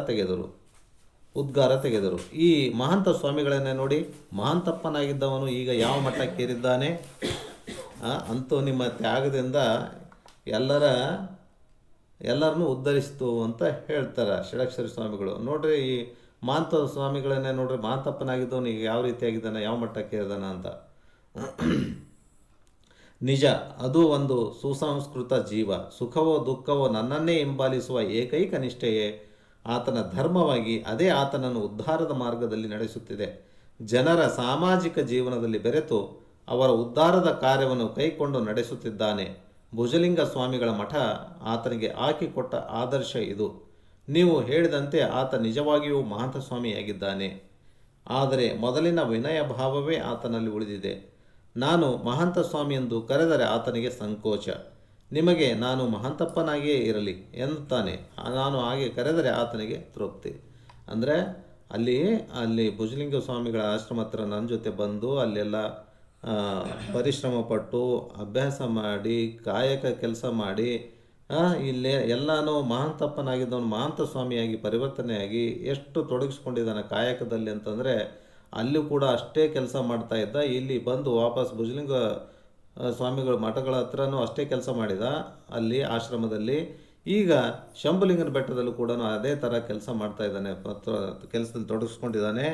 ತೆಗೆದರು. ಈ ಮಹಾಂತ ಸ್ವಾಮಿಗಳನ್ನೇ ನೋಡಿ, ಮಹಾಂತಪ್ಪನಾಗಿದ್ದವನು ಈಗ ಯಾವ ಮಟ್ಟಕ್ಕೇರಿದ್ದಾನೆ. ಅಂತೂ ನಿಮ್ಮ ತ್ಯಾಗದಿಂದ ಎಲ್ಲರನ್ನೂ ಉದ್ಧರಿಸಿತು ಅಂತ ಹೇಳ್ತಾರೆ ಷಡಕ್ಷರಿ ಸ್ವಾಮಿಗಳು. ನೋಡ್ರಿ, ಈ ಮಹಾಂತ ಸ್ವಾಮಿಗಳನ್ನೇ ನೋಡ್ರಿ, ಮಹಾಂತಪ್ಪನಾಗಿದ್ದವನು ಈಗ ಯಾವ ರೀತಿಯಾಗಿದ್ದಾನೆ, ಯಾವ ಮಟ್ಟಕ್ಕೇರಿದಾನ ಅಂತ. ನಿಜ, ಅದು ಒಂದು ಸುಸಂಸ್ಕೃತ ಜೀವ. ಸುಖವೋ ದುಃಖವೋ ನನ್ನನ್ನೇ ಹಿಂಬಾಲಿಸುವ ಏಕೈಕ ನಿಷ್ಠೆಯೇ ಆತನ ಧರ್ಮವಾಗಿ ಅದೇ ಆತನನ್ನು ಉದ್ಧಾರದ ಮಾರ್ಗದಲ್ಲಿ ನಡೆಸುತ್ತಿದೆ. ಜನರ ಸಾಮಾಜಿಕ ಜೀವನದಲ್ಲಿ ಬೆರೆತು ಅವರ ಉದ್ಧಾರದ ಕಾರ್ಯವನ್ನು ಕೈಕೊಂಡು ನಡೆಸುತ್ತಿದ್ದಾನೆ. ಭುಜಲಿಂಗ ಸ್ವಾಮಿಗಳ ಮಠ ಆತನಿಗೆ ಹಾಕಿಕೊಟ್ಟ ಆದರ್ಶ ಇದು. ನೀವು ಹೇಳಿದಂತೆ ಆತ ನಿಜವಾಗಿಯೂ ಮಹಾಂತ ಸ್ವಾಮಿಯಾಗಿದ್ದಾನೆ. ಆದರೆ ಮೊದಲಿನ ವಿನಯ ಭಾವವೇ ಆತನಲ್ಲಿ ಉಳಿದಿದೆ. ನಾನು ಮಹಾಂತ ಸ್ವಾಮಿ ಎಂದು ಕರೆದರೆ ಆತನಿಗೆ ಸಂಕೋಚ. ನಿಮಗೆ ನಾನು ಮಹಾಂತಪ್ಪನಾಗಿಯೇ ಇರಲಿ ಎನ್ನುತ್ತಾನೆ. ನಾನು ಹಾಗೆ ಕರೆದರೆ ಆತನಿಗೆ ತೃಪ್ತಿ. ಅಂದರೆ ಅಲ್ಲಿ ಭುಜಲಿಂಗ ಸ್ವಾಮಿಗಳ ಆಶ್ರಮ ಹತ್ರ ನನ್ನ ಜೊತೆ ಬಂದು ಅಲ್ಲೆಲ್ಲ ಪರಿಶ್ರಮ ಪಟ್ಟು ಅಭ್ಯಾಸ ಮಾಡಿ ಕಾಯಕ ಕೆಲಸ ಮಾಡಿ ಇಲ್ಲೇ ಎಲ್ಲನೂ ಮಹಾಂತಪ್ಪನಾಗಿದ್ದವನು ಮಹಾಂತ ಸ್ವಾಮಿಯಾಗಿ ಪರಿವರ್ತನೆಯಾಗಿ ಎಷ್ಟು ತೊಡಗಿಸ್ಕೊಂಡಿದ್ದಾನೆ ಕಾಯಕದಲ್ಲಿ ಅಂತಂದರೆ, ಅಲ್ಲೂ ಕೂಡ ಅಷ್ಟೇ ಕೆಲಸ ಮಾಡ್ತಾ ಇದ್ದ. ಇಲ್ಲಿ ಬಂದು ವಾಪಸ್ ಭುಜಲಿಂಗ ಸ್ವಾಮಿಗಳ ಮಠಗಳ ಹತ್ರನೂ ಅಷ್ಟೇ ಕೆಲಸ ಮಾಡಿದ ಅಲ್ಲಿ ಆಶ್ರಮದಲ್ಲಿ. ಈಗ ಶಂಭುಲಿಂಗನ ಬೆಟ್ಟದಲ್ಲೂ ಕೂಡ ಅದೇ ಥರ ಕೆಲಸ ಮಾಡ್ತಾ ಇದ್ದಾನೆ, ಕೆಲಸದಲ್ಲಿ ತೊಡಗಿಸ್ಕೊಂಡಿದ್ದಾನೆ.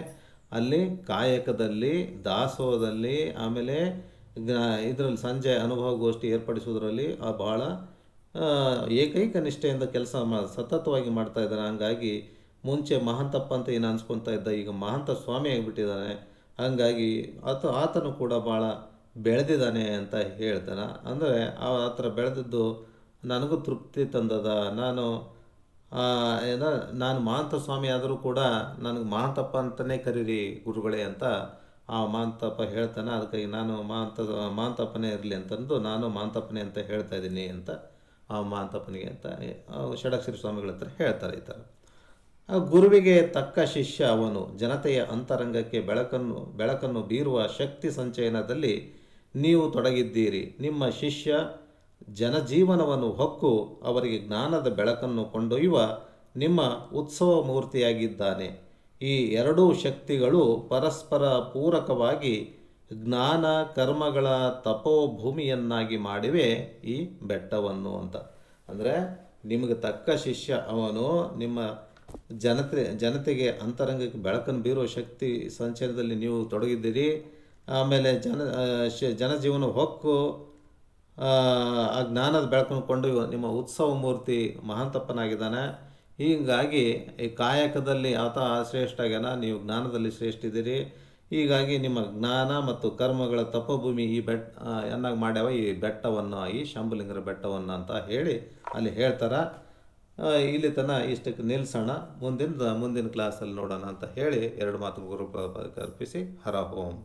ಅಲ್ಲಿ ಕಾಯಕದಲ್ಲಿ, ದಾಸೋಹದಲ್ಲಿ, ಆಮೇಲೆ ಇದರಲ್ಲಿ ಸಂಜೆ ಅನುಭವ ಗೋಷ್ಠಿ ಏರ್ಪಡಿಸೋದ್ರಲ್ಲಿ ಬಹಳ ಏಕೈಕ ನಿಷ್ಠೆಯಿಂದ ಕೆಲಸ ಸತತವಾಗಿ ಮಾಡ್ತಾ ಇದ್ದಾನೆ. ಹಂಗಾಗಿ ಮುಂಚೆ ಮಹಾಂತಪ್ಪ ಅಂತ ಏನು ಅನ್ಸ್ಕೊತಾ ಇದ್ದ, ಈಗ ಮಹಾಂತ ಸ್ವಾಮಿ ಆಗಿಬಿಟ್ಟಿದ್ದಾನೆ. ಹಾಗಾಗಿ ಆತನು ಕೂಡ ಭಾಳ ಬೆಳೆದಿದ್ದಾನೆ ಅಂತ ಹೇಳ್ತಾನೆ. ಅಂದರೆ ಆ ಥರ ಬೆಳೆದಿದ್ದು ನನಗೂ ತೃಪ್ತಿ ತಂದದ. ನಾನು ಮಹಾಂತ ಸ್ವಾಮಿ ಆದರೂ ಕೂಡ ನನಗೆ ಮಹಾಂತಪ್ಪ ಅಂತಲೇ ಕರೀರಿ ಗುರುಗಳೇ ಅಂತ ಆ ಮಹಾಂತಪ್ಪ ಹೇಳ್ತಾನೆ. ಅದಕ್ಕಾಗಿ ನಾನು ಮಹಾಂತಪ್ಪನೇ ಇರಲಿ ಅಂತಂದು ನಾನು ಮಹಾಂತಪ್ಪನೇ ಅಂತ ಹೇಳ್ತಾ ಇದ್ದೀನಿ ಅಂತ ಆ ಮಹಾಂತಪ್ಪನಿಗೆ ಅಂತ ಷಡಕ್ಷರಿ ಸ್ವಾಮಿಗಳ ಹತ್ರ ಹೇಳ್ತಾರೆ. ಈ ಥರ ಗುರುವಿಗೆ ತಕ್ಕ ಶಿಷ್ಯ ಅವನು. ಜನತೆಯ ಅಂತರಂಗಕ್ಕೆ ಬೆಳಕನ್ನು ಬೀರುವ ಶಕ್ತಿ ಸಂಚಯನದಲ್ಲಿ ನೀವು ತೊಡಗಿದ್ದೀರಿ. ನಿಮ್ಮ ಶಿಷ್ಯ ಜನಜೀವನವನ್ನು ಹೊಕ್ಕು ಅವರಿಗೆ ಜ್ಞಾನದ ಬೆಳಕನ್ನು ಕೊಂಡೊಯ್ಯುವ ನಿಮ್ಮ ಉತ್ಸವ ಮೂರ್ತಿಯಾಗಿದ್ದಾನೆ. ಈ ಎರಡೂ ಶಕ್ತಿಗಳು ಪರಸ್ಪರ ಪೂರಕವಾಗಿ ಜ್ಞಾನ ಕರ್ಮಗಳ ತಪೋಭೂಮಿಯನ್ನಾಗಿ ಮಾಡಿವೆ ಈ ಬೆಟ್ಟವನ್ನು ಅಂತ. ಅಂದರೆ ನಿಮಗೆ ತಕ್ಕ ಶಿಷ್ಯ ಅವನು. ನಿಮ್ಮ ಜನತೆಗೆ ಅಂತರಂಗಕ್ಕೆ ಬೆಳಕನ್ನು ಬೀರುವ ಶಕ್ತಿ ಸಂಚಯನದಲ್ಲಿ ನೀವು ತೊಡಗಿದ್ದೀರಿ. ಆಮೇಲೆ ಜನಜೀವನ ಹೊಕ್ಕು ಆ ಜ್ಞಾನದ ಬೆಳಕನ್ನು ಕೊಂಡು ನಿಮ್ಮ ಉತ್ಸವ ಮೂರ್ತಿ ಮಹಾಂತಪ್ಪನಾಗಿದ್ದಾನೆ. ಹೀಗಾಗಿ ಈ ಕಾಯಕದಲ್ಲಿ ಆತ ಶ್ರೇಷ್ಠ ಆಗ್ಯಾನ, ನೀವು ಜ್ಞಾನದಲ್ಲಿ ಶ್ರೇಷ್ಠ ಇದ್ದೀರಿ. ಹೀಗಾಗಿ ನಿಮ್ಮ ಜ್ಞಾನ ಮತ್ತು ಕರ್ಮಗಳ ತಪಭೂಮಿ ಈ ಎನ್ನಾಗಿ ಮಾಡ್ಯಾವ ಈ ಬೆಟ್ಟವನ್ನು, ಈ ಶಂಭುಲಿಂಗರ ಬೆಟ್ಟವನ್ನು ಅಂತ ಹೇಳಿ ಅಲ್ಲಿ ಹೇಳ್ತಾರೆ. ಇಲ್ಲಿ ತನಕ ಇಷ್ಟಕ್ಕೆ ನಿಲ್ಲಿಸೋಣ. ಮುಂದಿನ ಕ್ಲಾಸಲ್ಲಿ ನೋಡೋಣ ಅಂತ ಹೇಳಿ ಎರಡು ಮಾತು ಗುರು ಅರ್ಪಿಸಿ ಹರ ಓಂ.